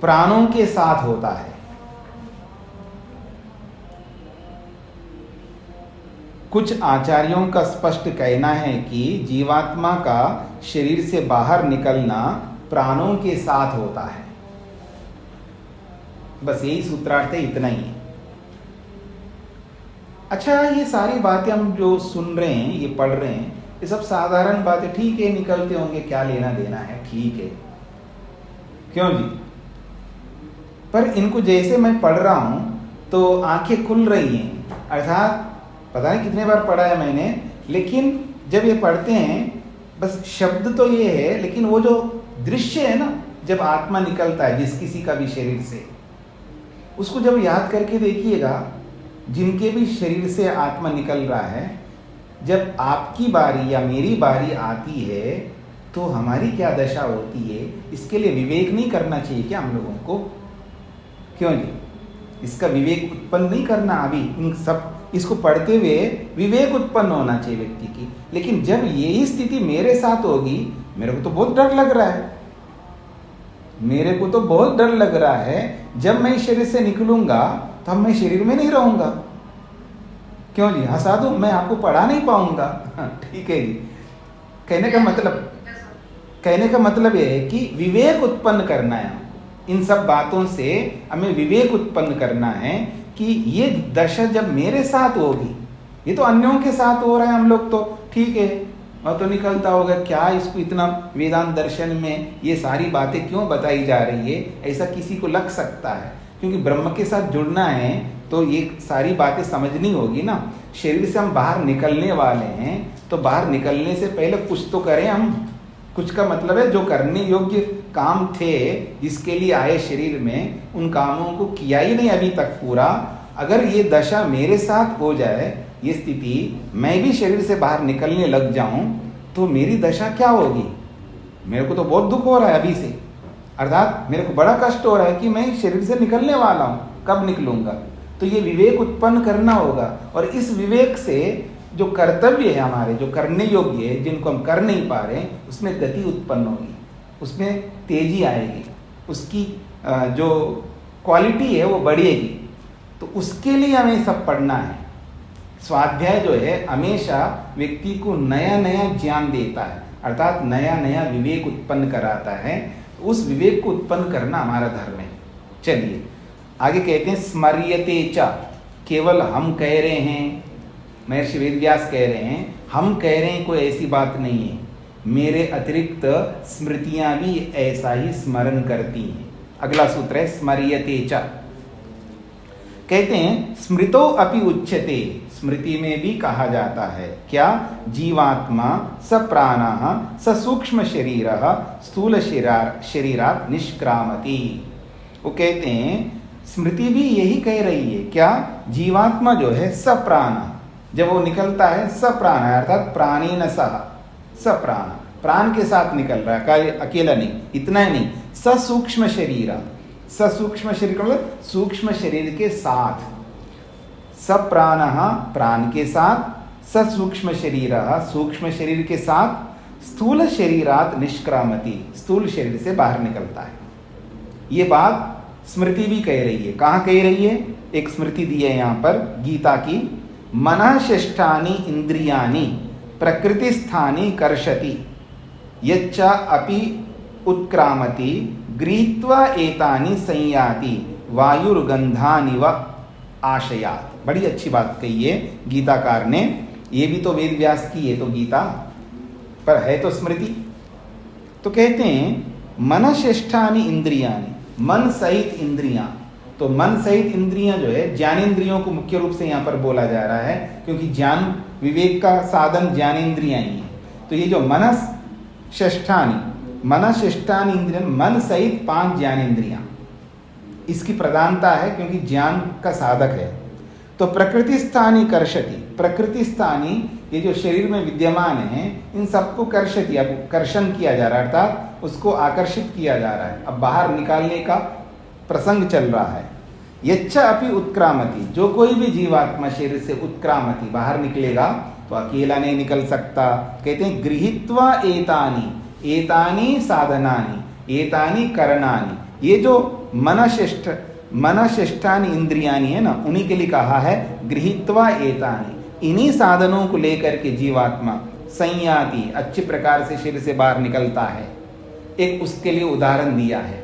प्राणों के साथ होता है। कुछ आचार्यों का स्पष्ट कहना है कि जीवात्मा का शरीर से बाहर निकलना प्राणों के साथ होता है। बस यही सूत्रार्थ है, इतना ही है। अच्छा, ये सारी बातें हम जो सुन रहे हैं, ये पढ़ रहे हैं, ये सब साधारण बातें, ठीक है, निकलते होंगे, क्या लेना देना है, ठीक है, क्यों जी। पर इनको जैसे मैं पढ़ रहा हूं तो आंखें खुल रही हैं, अर्थात पता नहीं कितने बार पढ़ा है मैंने, लेकिन जब ये पढ़ते हैं, बस शब्द तो ये है, लेकिन वो जो दृश्य है ना, जब आत्मा निकलता है जिस किसी का भी शरीर से, उसको जब याद करके देखिएगा, जिनके भी शरीर से आत्मा निकल रहा है, जब आपकी बारी या मेरी बारी आती है तो हमारी क्या दशा होती है, इसके लिए विवेक नहीं करना चाहिए क्या हम लोगों को? क्यों जी, इसका विवेक उत्पन्न नहीं करना? अभी इन सब इसको पढ़ते हुए विवेक उत्पन्न होना चाहिए व्यक्ति की। लेकिन जब यही स्थिति मेरे साथ होगी, मेरे को तो बहुत डर लग रहा है, मेरे को तो बहुत डर लग रहा है, जब मैं इस शरीर से निकलूंगा तो मैं शरीर में नहीं रहूंगा। क्यों जी, हंसा दूं, मैं आपको पढ़ा नहीं पाऊंगा। ठीक है जी, कहने का मतलब यह है कि विवेक उत्पन्न करना है, इन सब बातों से हमें विवेक उत्पन्न करना है। कि ये दशा जब मेरे साथ होगी, ये तो अन्यों के साथ हो रहा है, हम लोग तो ठीक है, और तो निकलता होगा क्या इसको इतना वेदांत दर्शन में ये सारी बातें क्यों बताई जा रही है, ऐसा किसी को लग सकता है। क्योंकि ब्रह्म के साथ जुड़ना है तो ये सारी बातें समझनी होगी ना। शरीर से हम बाहर निकलने वाले हैं, तो बाहर निकलने से पहले कुछ तो करें हम। कुछ का मतलब है जो करने योग्य काम थे, जिसके लिए आए शरीर में, उन कामों को किया ही नहीं अभी तक पूरा। अगर ये दशा मेरे साथ हो जाए, ये स्थिति, मैं भी शरीर से बाहर निकलने लग जाऊं, तो मेरी दशा क्या होगी? मेरे को तो बहुत दुख हो रहा है अभी से, अर्थात मेरे को बड़ा कष्ट हो रहा है कि मैं शरीर से निकलने वाला हूं, कब निकलूंगा? तो ये विवेक उत्पन्न करना होगा, और इस विवेक से जो कर्तव्य है हमारे, जो करने योग्य है, जिनको हम कर नहीं पा रहे, उसमें गति उत्पन्न होगी, उसमें तेजी आएगी, उसकी जो क्वालिटी है वो बढ़ेगी। तो उसके लिए हमें सब पढ़ना है। स्वाध्याय जो है हमेशा व्यक्ति को नया नया ज्ञान देता है, अर्थात नया नया विवेक उत्पन्न कराता है। उस विवेक को उत्पन्न करना हमारा धर्म है। चलिए आगे कहते हैं, स्मर्यते च, केवल हम कह रहे हैं, महर्षि वेदव्यास कह रहे हैं, हम कह रहे हैं कोई ऐसी बात नहीं है, मेरे अतिरिक्त स्मृतियां भी ऐसा ही स्मरण करती हैं। अगला सूत्र है स्मर्यते च, कहते हैं स्मृतो अपि उच्यते, स्मृति में भी कहा जाता है क्या? जीवात्मा स प्राणः स सूक्ष्म शरीरः स्थूल शरीरात् निष्क्रामति। वो कहते हैं स्मृति भी यही कह रही है क्या? जीवात्मा जो है स प्राण, जब वो निकलता है स प्राण है, अर्थात प्राणेन सह, स प्राण, प्राण के साथ निकल रहा है, अकेला नहीं। इतना ही नहीं, स सूक्ष्म शरीर, स सूक्ष्म शरीर का मतलब सूक्ष्म शरीर के साथ, स प्राण, प्राण के साथ, स सूक्ष्म शरीर, सूक्ष्म शरीर के साथ, स्थूल शरीरात निष्क्रामति, स्थूल शरीर से बाहर निकलता है। ये बात स्मृति भी कह रही है। कहाँ कह रही है? एक स्मृति दी है यहाँ पर गीता की, मनः षष्ठानि इंद्रियाणि प्रकृतिस्थानि कर्षति यच्च अपि उत्क्रामति गृहीत्वा एतानि संयाति वायुर्गंधानिव आशयात्। बड़ी अच्छी बात कही है गीताकार ने। ये भी तो वेद व्यास की है तो गीता, पर है तो स्मृति। तो कहते हैं मनः षष्ठानि इंद्रियाणि, मन सहित इंद्रियां। तो मन सहित इंद्रियां जो है ज्ञानेंद्रियों को मुख्य रूप से यहाँ पर बोला जा रहा है, क्योंकि ज्ञान विवेक का साधन ज्ञानेंद्रियां ही है। तो ये जो मनस षष्ठानि इंद्रियां, मन सहित 5 ज्ञानेंद्रियां, इसकी प्रधानता है क्योंकि ज्ञान का साधक है। तो प्रकृति स्थानी कर्षति, प्रकृति स्थानी ये जो शरीर में विद्यमान है, इन सबको कर्षति, अब कर्षण किया जा रहा है, अर्थात उसको आकर्षित किया जा रहा है। अब बाहर निकालने का प्रसंग चल रहा है। यच्च अपि उत्क्रामति, जो कोई भी जीवात्मा शरीर से उत्क्रामति बाहर निकलेगा तो अकेला नहीं निकल सकता। कहते हैं गृहीत्वा एतानि, एतानि साधनानि, एतानि करणानि, ये जो मनश्रेष्ठानि इंद्रियानि है ना, उन्हीं के लिए कहा है गृहीत्वा एतानि। इन्हीं साधनों को लेकर के जीवात्मा संयाति, अच्छे प्रकार से शरीर से बाहर निकलता है। एक उसके लिए उदाहरण दिया है,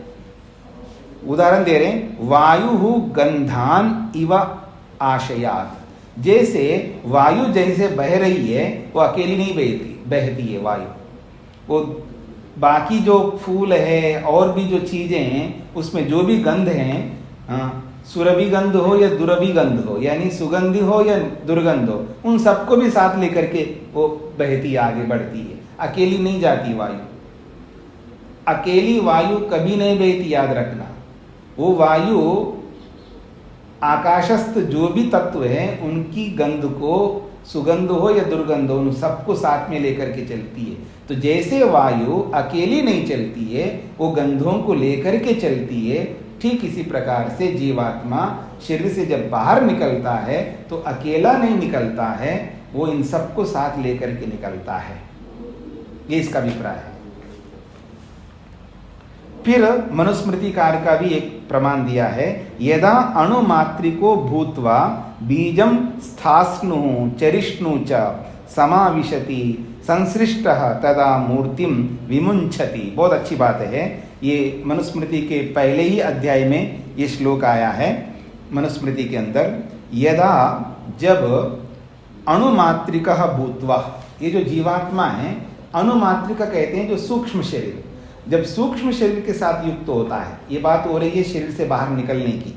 उदाहरण दे रहे हैं, वायु गंधान इव आशयात। जैसे वायु जैसे बह रही है, वो अकेली नहीं बहती है वायु, वो बाकी जो फूल है और भी जो चीजें हैं उसमें जो भी गंध हैं, सुरभि गंध हो या दुरभि गंध हो, यानी सुगंधी हो या दुर्गंध हो, उन सबको भी साथ लेकर के वो बहती आगे बढ़ती है, अकेली नहीं जाती वायु। अकेली वायु कभी नहीं बहती, याद रखना। वो वायु आकाशस्थ जो भी तत्व है उनकी गंध को, सुगंध हो या दुर्गंध हो, उन सबको साथ में लेकर के चलती है। तो जैसे वायु अकेली नहीं चलती है, वो गंधों को लेकर के चलती है, ठीक इसी प्रकार से जीवात्मा शरीर से जब बाहर निकलता है तो अकेला नहीं निकलता है, वो इन सबको साथ लेकर के निकलता है। ये इसका अभिप्राय है। फिर मनुस्मृतिकार का भी एक प्रमाण दिया है, यदा अणुमात्रिको भूत्वा बीजम स्थास्नु चरिष्णु च समाविशति संसृष्टः तदा मूर्तिम विमुंचति। बहुत अच्छी बात है। ये मनुस्मृति के पहले ही अध्याय में ये श्लोक आया है। मनुस्मृति के अंदर, यदा जब अणुमात्रिका भूत्वा, ये जो जीवात्मा है अणुमात्रिका कहते हैं जो सूक्ष्म शरीर, जब सूक्ष्म शरीर के साथ युक्त होता है, ये बात हो रही है शरीर से बाहर निकलने की।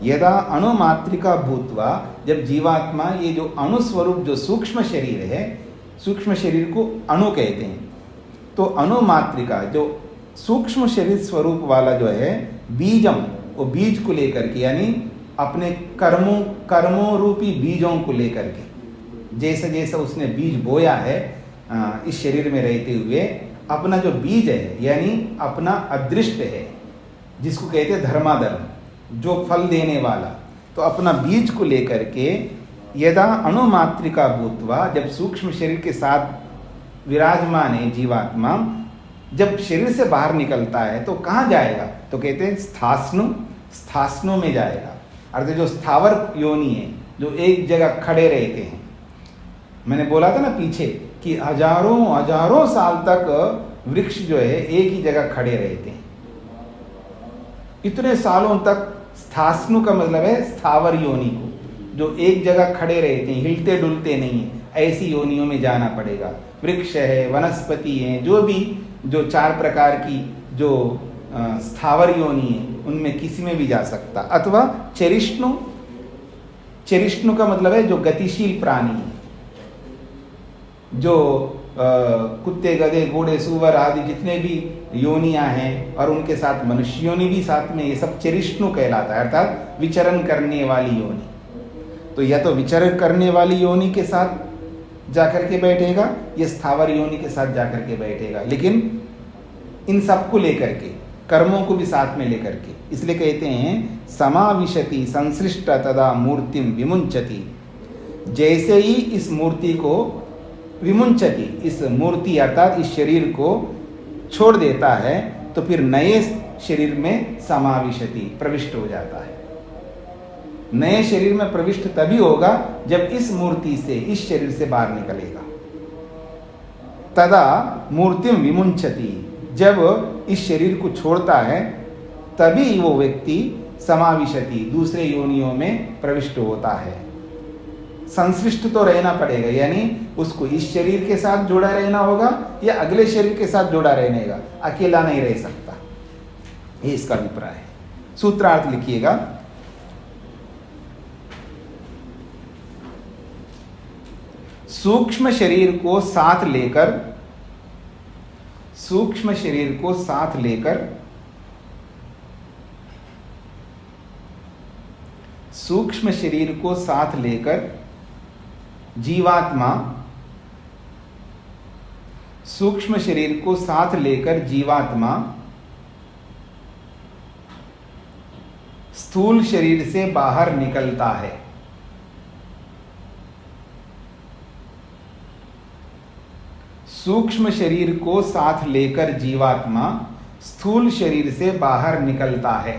यदा अणुमात्रिका भूत्वा, जब जीवात्मा ये जो अणुस्वरूप जो सूक्ष्म शरीर है, सूक्ष्म शरीर को अणु कहते हैं, तो अणुमात्रिका जो सूक्ष्म शरीर स्वरूप वाला जो है बीजम, वो बीज को लेकर के, यानी अपने कर्मों रूपी बीजों को लेकर के, जैसे जैसे उसने बीज बोया है इस शरीर में रहते हुए, अपना जो बीज है यानी अपना अदृष्ट है, जिसको कहते हैं धर्माधर्म, जो फल देने वाला, तो अपना बीज को लेकर के यदा अणुमात्रिका भूत्वा, जब सूक्ष्म शरीर के साथ विराजमान है जीवात्मा, जब शरीर से बाहर निकलता है तो कहाँ जाएगा, तो कहते हैं स्थास्नु में जाएगा। अर्थात जो स्थावर योनि है, जो एक जगह खड़े रहते हैं। मैंने बोला था ना पीछे कि हजारों साल तक वृक्ष जो है एक ही जगह खड़े रहते हैं, इतने सालों तक। स्थास्नु का मतलब है स्थावर योनि को, जो एक जगह खड़े रहते हैं, हिलते डुलते नहीं है, ऐसी योनियों में जाना पड़ेगा। वृक्ष है, वनस्पति है, जो भी जो 4 प्रकार की जो स्थावर योनि है, उनमें किसी में भी जा सकता। अथवा चरिष्णु, चरिष्णु का मतलब है जो गतिशील प्राणी है, जो कुत्ते, गधे, घोड़े, सूअर आदि जितने भी योनियां हैं, और उनके साथ मनुष्य योनि भी साथ में, ये सब चरिष्णु कहलाता है, अर्थात विचरण करने वाली योनि। तो या तो विचरण करने वाली योनि के साथ जाकर के बैठेगा, या स्थावर योनि के साथ जाकर के बैठेगा, लेकिन इन सबको लेकर के, कर्मों को भी साथ में लेकर के। इसलिए कहते हैं समाविशति संसृष्ट तदा मूर्तिम विमुंचति, जैसे ही इस मूर्ति को विमुंचति, इस मूर्ति अर्थात इस शरीर को छोड़ देता है, तो फिर नए शरीर में समाविशति, प्रविष्ट हो जाता है। नए शरीर में प्रविष्ट तभी होगा जब इस मूर्ति से, इस शरीर से बाहर निकलेगा। तदा मूर्तिम विमुंचति, जब इस शरीर को छोड़ता है तभी वो व्यक्ति समाविशति, दूसरे योनियों में प्रविष्ट होता है। संश्लिष्ट तो रहना पड़ेगा, यानी उसको इस शरीर के साथ जुड़ा रहना होगा या अगले शरीर के साथ जुड़ा रहने का, अकेला नहीं रह सकता। ये इसका अभिप्राय है। सूत्रार्थ लिखिएगा। सूक्ष्म शरीर को साथ लेकर, सूक्ष्म शरीर को साथ लेकर, सूक्ष्म शरीर को साथ लेकर जीवात्मा, सूक्ष्म शरीर को साथ लेकर जीवात्मा स्थूल शरीर से बाहर निकलता है। सूक्ष्म शरीर को साथ लेकर जीवात्मा स्थूल शरीर से बाहर निकलता है।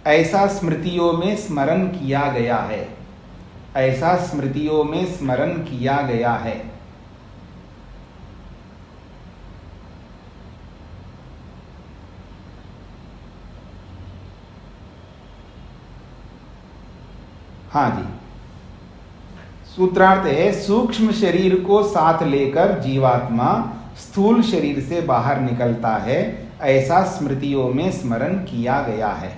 ऐसा स्मृतियों में स्मरण किया गया है, ऐसा स्मृतियों में स्मरण किया गया है। हाँ जी, सूत्रार्थ है सूक्ष्म शरीर को साथ लेकर जीवात्मा स्थूल शरीर से बाहर निकलता है, ऐसा स्मृतियों में स्मरण किया गया है।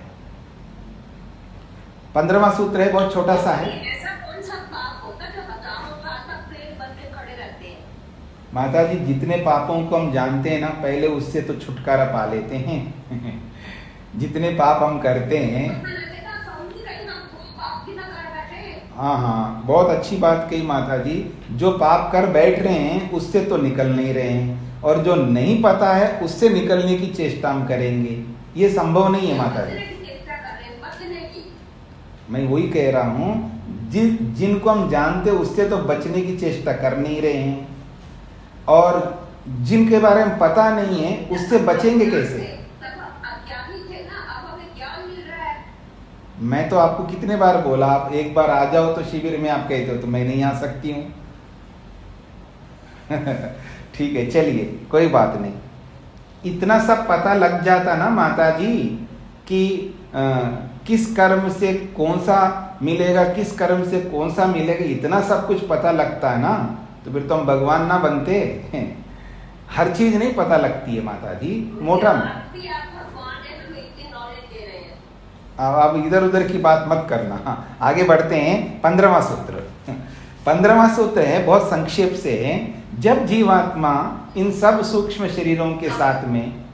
15वां सूत्र है, बहुत छोटा सा है। ऐसा कौन सा पाप होता है जो हजारों साल तक प्रेत बन के खड़े रहते हैं? माता जी, जितने पापों को हम जानते हैं ना, पहले उससे तो छुटकारा पा लेते हैं। जितने पाप हम करते हैं, हाँ हाँ, बहुत अच्छी बात कही माता जी। जो पाप कर बैठ रहे हैं उससे तो निकल नहीं रहे हैं, और जो नहीं पता है उससे निकलने की चेष्टा हम करेंगे, ये संभव नहीं है माता जी। मैं वही कह रहा हूँ, जिनको हम जानते उससे तो बचने की चेष्टा कर नहीं रहे हैं, और जिनके बारे में पता नहीं है उससे बचेंगे कैसे? मैं तो आपको कितने बार बोला, आप एक बार आ जाओ तो शिविर में, आप कहते हो तो मैं नहीं आ सकती हूँ। ठीक है, चलिए, कोई बात नहीं। इतना सब पता लग जाता ना माता जी कि किस कर्म से कौन सा मिलेगा, किस कर्म से कौन सा मिलेगा, इतना सब कुछ पता लगता है ना, तो फिर तो हम भगवान ना बनते। हर चीज नहीं पता लगती है माता जी, मोटा। अब इधर उधर की बात मत करना। हाँ, आगे बढ़ते हैं। 15वां सूत्र। 15वां सूत्र है, बहुत संक्षेप से है। जब जीवात्मा इन सब सूक्ष्म शरीरों के साथ में,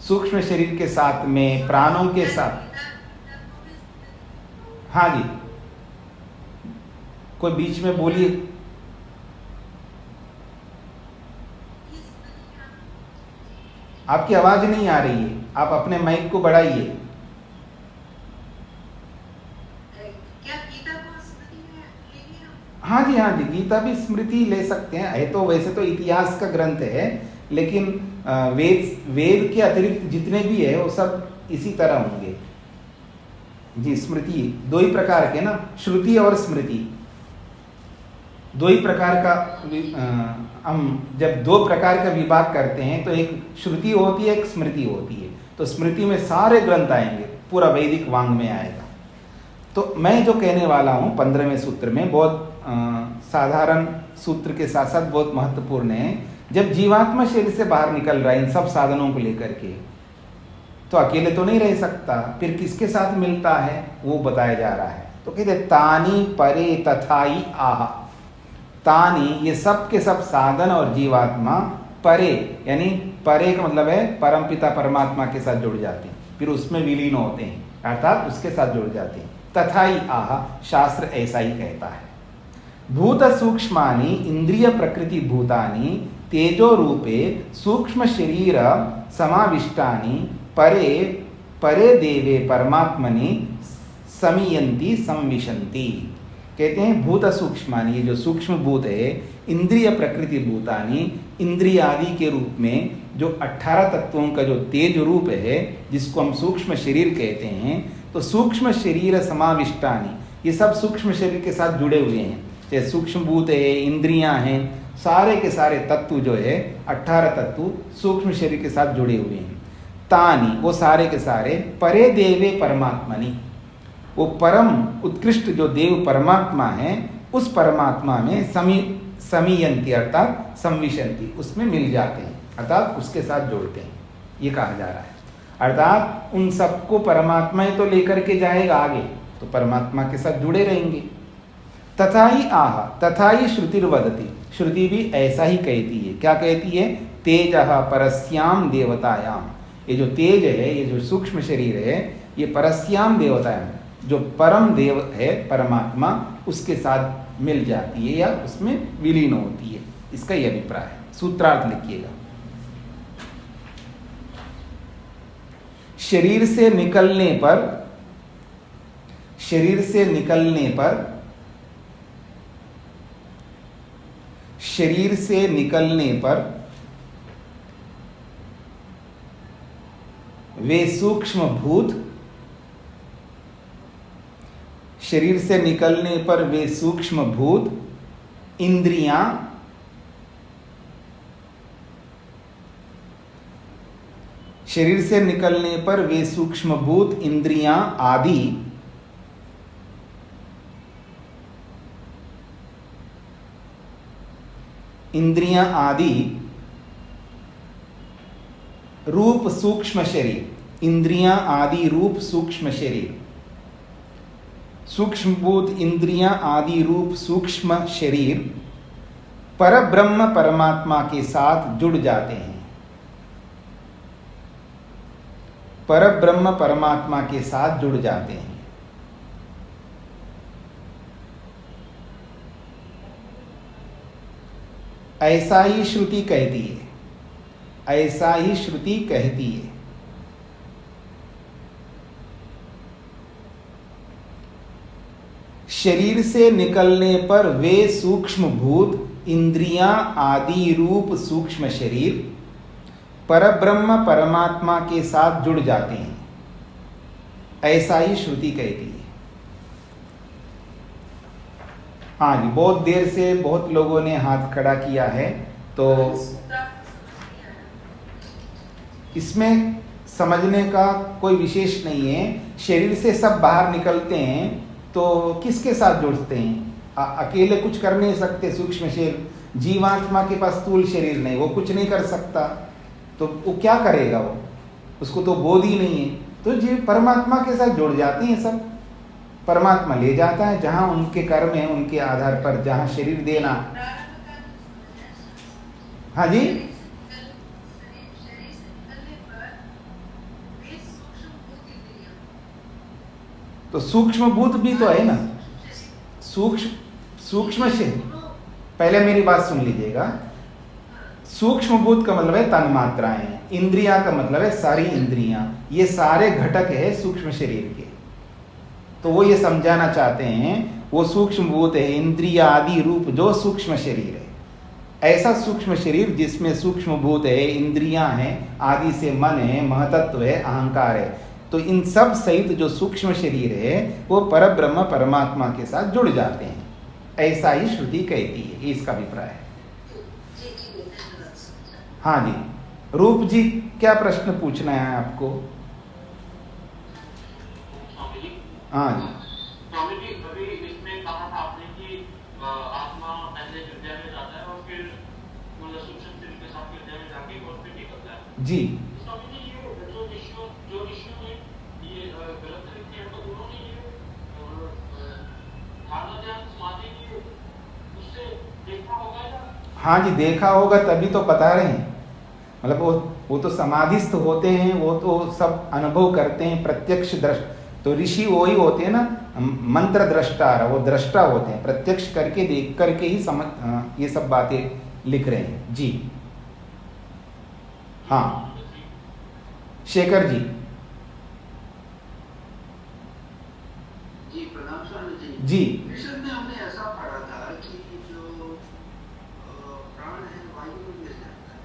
सूक्ष्म शरीर के साथ में, प्राणों के साथ, हाँ जी, कोई बीच में बोलिए। आपकी आवाज नहीं आ रही है, आप अपने माइक को बढ़ाइए। हाँ जी, हाँ जी, गीता भी स्मृति ले सकते हैं। है तो वैसे तो इतिहास का ग्रंथ है, लेकिन वेद के अतिरिक्त जितने भी है वो सब इसी तरह होंगे जी। स्मृति दो ही प्रकार के ना, श्रुति और स्मृति, दो ही प्रकार का। हम जब दो प्रकार का विभाग करते हैं तो एक श्रुति होती है, एक स्मृति होती है। तो स्मृति में सारे ग्रंथ आएंगे, पूरा वैदिक वांग में आएगा। तो मैं जो कहने वाला हूँ 15वें सूत्र में, बहुत साधारण सूत्र के साथ साथ बहुत महत्वपूर्ण है। जब जीवात्मा शरीर से बाहर निकल रहा है इन सब साधनों को लेकर के, तो अकेले तो नहीं रह सकता, फिर किसके साथ मिलता है वो बताया जा रहा है। तो कहते तानी परे तथाई आह। तानी, ये सब के सब साधन और जीवात्मा, परे यानी परे का मतलब है परमपिता परमात्मा के साथ जुड़ जाते हैं, फिर उसमें विलीन होते हैं, अर्थात उसके साथ जुड़ जाते हैं। तथाई आह, शास्त्र ऐसा ही कहता है। भूत सूक्ष्मानि इंद्रिय प्रकृति भूतानि तेजो रूपे सूक्ष्म शरीर समाविष्टानि परे परे देवे परमात्मनि समीयन्ति संविशन्ति। कहते हैं भूत सूक्ष्मानि, ये जो सूक्ष्म भूत है, इंद्रिय प्रकृति भूतानि, इंद्रिय आदि के रूप में जो 18 तत्वों का जो तेज रूप है, जिसको हम सूक्ष्म शरीर कहते हैं। तो सूक्ष्म शरीर समाविष्टानि, ये सब सूक्ष्म शरीर के साथ जुड़े हुए हैं। चाहे सूक्ष्म भूत है, इंद्रियां हैं, सारे के सारे तत्व जो है 18 तत्व सूक्ष्म शरीर के साथ जुड़े हुए हैं। तानी, वो सारे के सारे परे देवे परमात्मनि, वो परम उत्कृष्ट जो देव परमात्मा है, उस परमात्मा में समीयन्ति अर्थात संविशन्ति, उसमें मिल जाते हैं, अर्थात उसके साथ जोड़ते हैं, ये कहा जा रहा है। अर्थात उन सबको परमात्मा ही तो लेकर के जाएगा आगे, तो परमात्मा के साथ जुड़े रहेंगे। तथा ही आह, तथा ही श्रुतिर्वदति, श्रुति भी ऐसा ही कहती है। क्या कहती है? तेजः परस्याम देवतायाम, ये जो तेज है, ये जो सूक्ष्म शरीर है, ये परस्याम देवतायाम, जो परम देव है परमात्मा, उसके साथ मिल जाती है या उसमें विलीन होती है। इसका यह अभिप्राय है। सूत्रार्थ लिखिएगा। शरीर से निकलने पर, शरीर से निकलने पर, शरीर से निकलने पर वे सूक्ष्म भूत, शरीर से निकलने पर वे सूक्ष्म भूत, इंद्रियां, शरीर से निकलने पर वे सूक्ष्म भूत, इंद्रियां आदि इंद्रियां आदि रूप सूक्ष्म शरीर, इंद्रियां आदि रूप सूक्ष्म शरीर, सूक्ष्म भूत इंद्रियां आदि रूप सूक्ष्म शरीर परब्रह्म परमात्मा के साथ जुड़ जाते हैं, परब्रह्म परमात्मा के साथ जुड़ जाते हैं। ऐसा ही श्रुति कहती है, ऐसा ही श्रुति कहती है। शरीर से निकलने पर वे सूक्ष्म भूत, इंद्रियां आदि रूप सूक्ष्म शरीर परब्रह्म परमात्मा के साथ जुड़ जाते हैं, ऐसा ही श्रुति कहती है। हाँ जी, बहुत देर से बहुत लोगों ने हाथ खड़ा किया है, तो इसमें समझने का कोई विशेष नहीं है। शरीर से सब बाहर निकलते हैं तो किसके साथ जुड़ते हैं? अकेले कुछ कर नहीं सकते। सूक्ष्म शरीर, जीवात्मा के पास स्थूल शरीर नहीं, वो कुछ नहीं कर सकता, तो वो क्या करेगा? वो उसको तो बोध ही नहीं है। तो जीव परमात्मा के साथ जुड़ जाते हैं सब। परमात्मा ले जाता है जहां उनके कर्म है, उनके आधार पर जहां शरीर देना। हाँ जी, तो सूक्ष्म भूत भी तो है ना। सूक्ष्म शरीर, पहले मेरी बात सुन लीजिएगा। सूक्ष्म भूत का मतलब है तन्मात्राएं, इंद्रिया का मतलब है सारी इंद्रियां, ये सारे घटक है सूक्ष्म शरीर के। तो वो ये समझाना चाहते हैं वो सूक्ष्म भूत है, इंद्रिया आदि रूप जो सूक्ष्म शरीर है। ऐसा सूक्ष्म शरीर जिसमें सूक्ष्म भूत है, इंद्रियां हैं, आदि से मन है, महतत्व है, अहंकार है, तो इन सब सहित जो सूक्ष्म शरीर है वो परब्रह्म परमात्मा के साथ जुड़ जाते हैं। ऐसा ही श्रुति कहती है, इसका अभिप्राय है। हाँ जी, रूप जी क्या प्रश्न पूछना है आपको? हाँ जी, स्वामी जी, अभी इसमें कहा था आपने कि आत्मा पहले हृदय में जाता है और फिर सूक्ष्म शरीर के साथ हृदय में जाके और फिर निकलता है जी। स्वामी जी, ये जो ऋषियों ने ये गलत तरीके हैं, तो उन्होंने ये ध्यान ध्यान समाधि की उससे देखा होगा या? हाँ जी, देखा होगा, तभी तो बता रहे हैं। मतलब वो तो समाधिस्थ होते हैं, वो तो सब अनुभव करते हैं, प्रत्यक्ष दृष्ट। तो ऋषि वो ही होते हैं ना, मंत्र दृष्टा, वो दृष्टा होते हैं, प्रत्यक्ष करके देख करके ही समझ ये सब बातें लिख रहे हैं जी। हाँ शेखर जी। जी प्रणाम स्वामी जी। जी मिशन में हमने ऐसा पढ़ा था कि जो प्राण है वायु में मिल जाता है।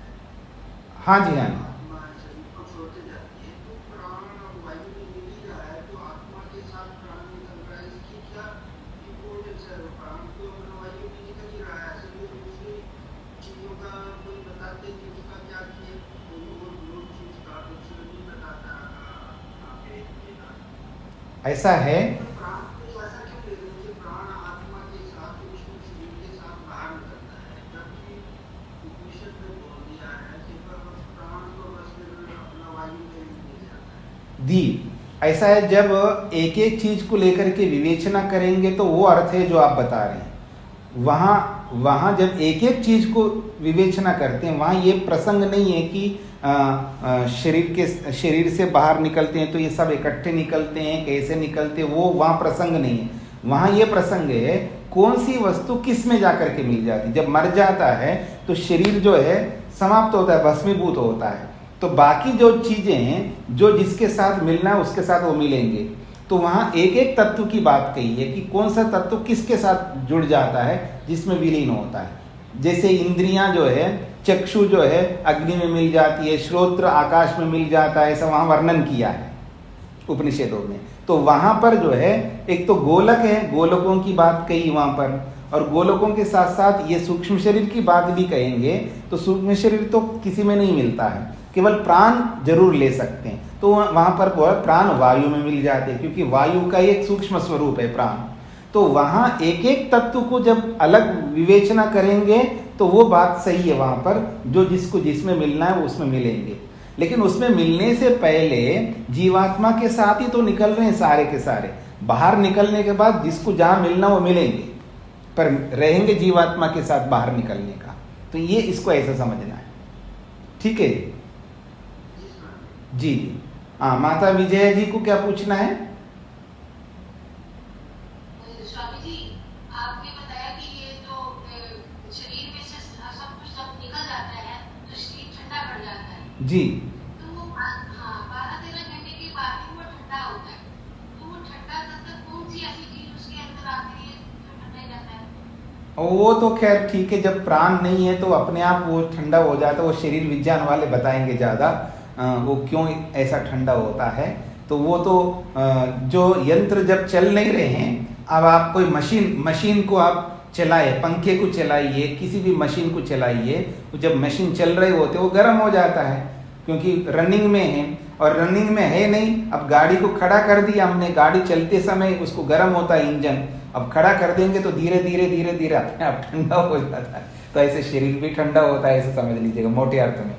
हाँ जी, हाँ आत्मा शरीर को छोड़ते जाती है, तो प्राण वायु में मिल ही रहा है, तो आत्मा के साथ प्राण निकल रहा है, इसकी क्या इम्पोर्टेंस है? प्राण तो वायु में निकल ही रहा है, ऐसे भी दूसरी चीजों का कोई बताते कि उसका क्या किए, वो चीज का कुछ नहीं बताता। ऐसा है। प्राण को ऐसा क्यों ले रहे हैं? प्राण आत्मा के साथ सूक्ष्म शरीर के साथ बाहर निकलता है, जबकि उपनिषद में बोल दिया है कि प्राण को बस अपना वायु में मिल जाता है। दी ऐसा है, जब एक एक चीज को लेकर के विवेचना करेंगे तो वो अर्थ है जो आप बता रहे हैं। वहाँ जब एक एक चीज को विवेचना करते हैं, वहाँ ये प्रसंग नहीं है कि शरीर से बाहर निकलते हैं तो ये सब इकट्ठे निकलते हैं, कैसे निकलते, वो वहाँ प्रसंग नहीं है। वहाँ ये प्रसंग है कौन सी वस्तु किस में जाकर के मिल जाती है। जब मर जाता है तो शरीर जो है समाप्त होता है, भस्मीभूत होता है, तो बाकी जो चीजें हैं जो जिसके साथ मिलना है उसके साथ वो मिलेंगे। तो वहाँ एक एक तत्व की बात कही है कि कौन सा तत्व किसके साथ जुड़ जाता है, जिसमें विलीन होता है। जैसे इंद्रियां जो है, चक्षु जो है अग्नि में मिल जाती है, श्रोत्र आकाश में मिल जाता है, ऐसा वहाँ वर्णन किया है उपनिषदों में। तो वहाँ पर जो है एक तो गोलक है, गोलकों की बात कही वहाँ पर, और गोलकों के साथ साथ ये सूक्ष्म शरीर की बात भी कहेंगे। तो सूक्ष्म शरीर तो किसी में नहीं मिलता है, केवल प्राण जरूर ले सकते हैं। तो वहाँ पर प्राण वायु में मिल जाते हैं, क्योंकि वायु का एक सूक्ष्म स्वरूप है प्राण। तो वहाँ एक एक तत्व को जब अलग विवेचना करेंगे तो वो बात सही है, वहाँ पर जो जिसको जिसमें मिलना है उसमें मिलेंगे। लेकिन उसमें मिलने से पहले जीवात्मा के साथ ही तो निकल रहे हैं सारे के सारे। बाहर निकलने के बाद जिसको जहाँ मिलना वो मिलेंगे, पर रहेंगे जीवात्मा के साथ बाहर निकलने का। तो ये इसको ऐसा समझना है, ठीक है जी। हाँ, माता विजय जी को क्या पूछना है? स्वामी जी, आपने बताया कि ये जो शरीर में से सब कुछ जब निकल जाता है तो शरीर ठंडा पड़ जाता है जी। तो वो 12-13 घंटे के बाद ही वो ठंडा होता है। तो वो ठंडा तब कौन सी ऐसी चीज उसके अंदर आती है जो ठंडा जाता है? वो तो खैर ठीक है, जब प्राण नहीं है तो अपने आप वो ठंडा हो जाता है। वो शरीर विज्ञान वाले बताएंगे ज़्यादा वो क्यों ऐसा ठंडा होता है। तो वो तो जो यंत्र जब चल नहीं रहे हैं, अब आप कोई मशीन को आप चलाए, पंखे को चलाइए, किसी भी मशीन को चलाइए, जब मशीन चल रहे होते वो गर्म हो जाता है। क्योंकि रनिंग में है और रनिंग में है नहीं। अब गाड़ी को खड़ा कर दिया हमने, गाड़ी चलते समय उसको गर्म होता है इंजन, अब खड़ा कर देंगे तो धीरे धीरे धीरे धीरे अपने आप ठंडा हो जाता है। तो ऐसे शरीर भी ठंडा होता है, ऐसे समझ लीजिएगा मोटे अर्थ में।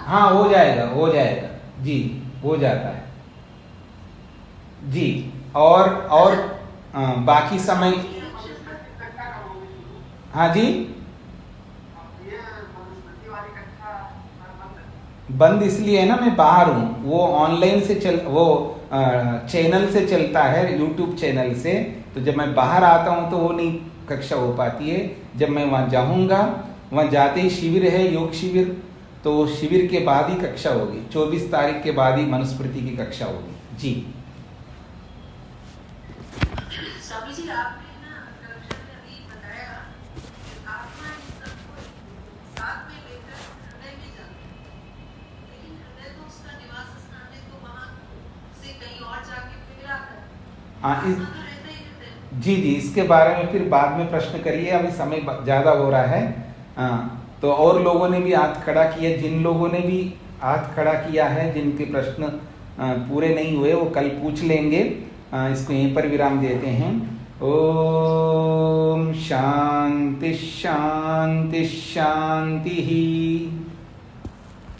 हाँ हो जाएगा, हो जाएगा जी, हो जाता है जी। और बाकी समय हाँ जी बंद इसलिए है ना, मैं बाहर हूँ, वो ऑनलाइन से चैनल से चलता है, यूट्यूब चैनल से। तो जब मैं बाहर आता हूँ तो वो नहीं कक्षा हो पाती है। जब मैं वहाँ जाऊँगा, वहाँ जाते ही शिविर है, योग शिविर, तो शिविर के बाद ही कक्षा होगी, 24 तारीख के बाद ही मनुस्मृति की कक्षा होगी जी। स्वामी जी आपने ना कक्षा में अभी बताया कि आत्मा इन सबको साथ में लेकर हृदय में जाती है, लेकिन हृदय तो उसका निवास स्थान है, तो वहाँ से कहीं और जाके फिर आता है। हाँ आत्मा तो रहता ही रहता है। जी जी, इसके बारे में फिर बाद में प्रश्न करिए, अभी समय ज़्यादा हो रहा है। हाँ, तो और लोगों ने भी हाथ खड़ा किया, जिन लोगों ने भी हाथ खड़ा किया है, जिनके प्रश्न पूरे नहीं हुए वो कल पूछ लेंगे। इसको यहीं पर विराम देते हैं। ओम शांति शांति शांति ही।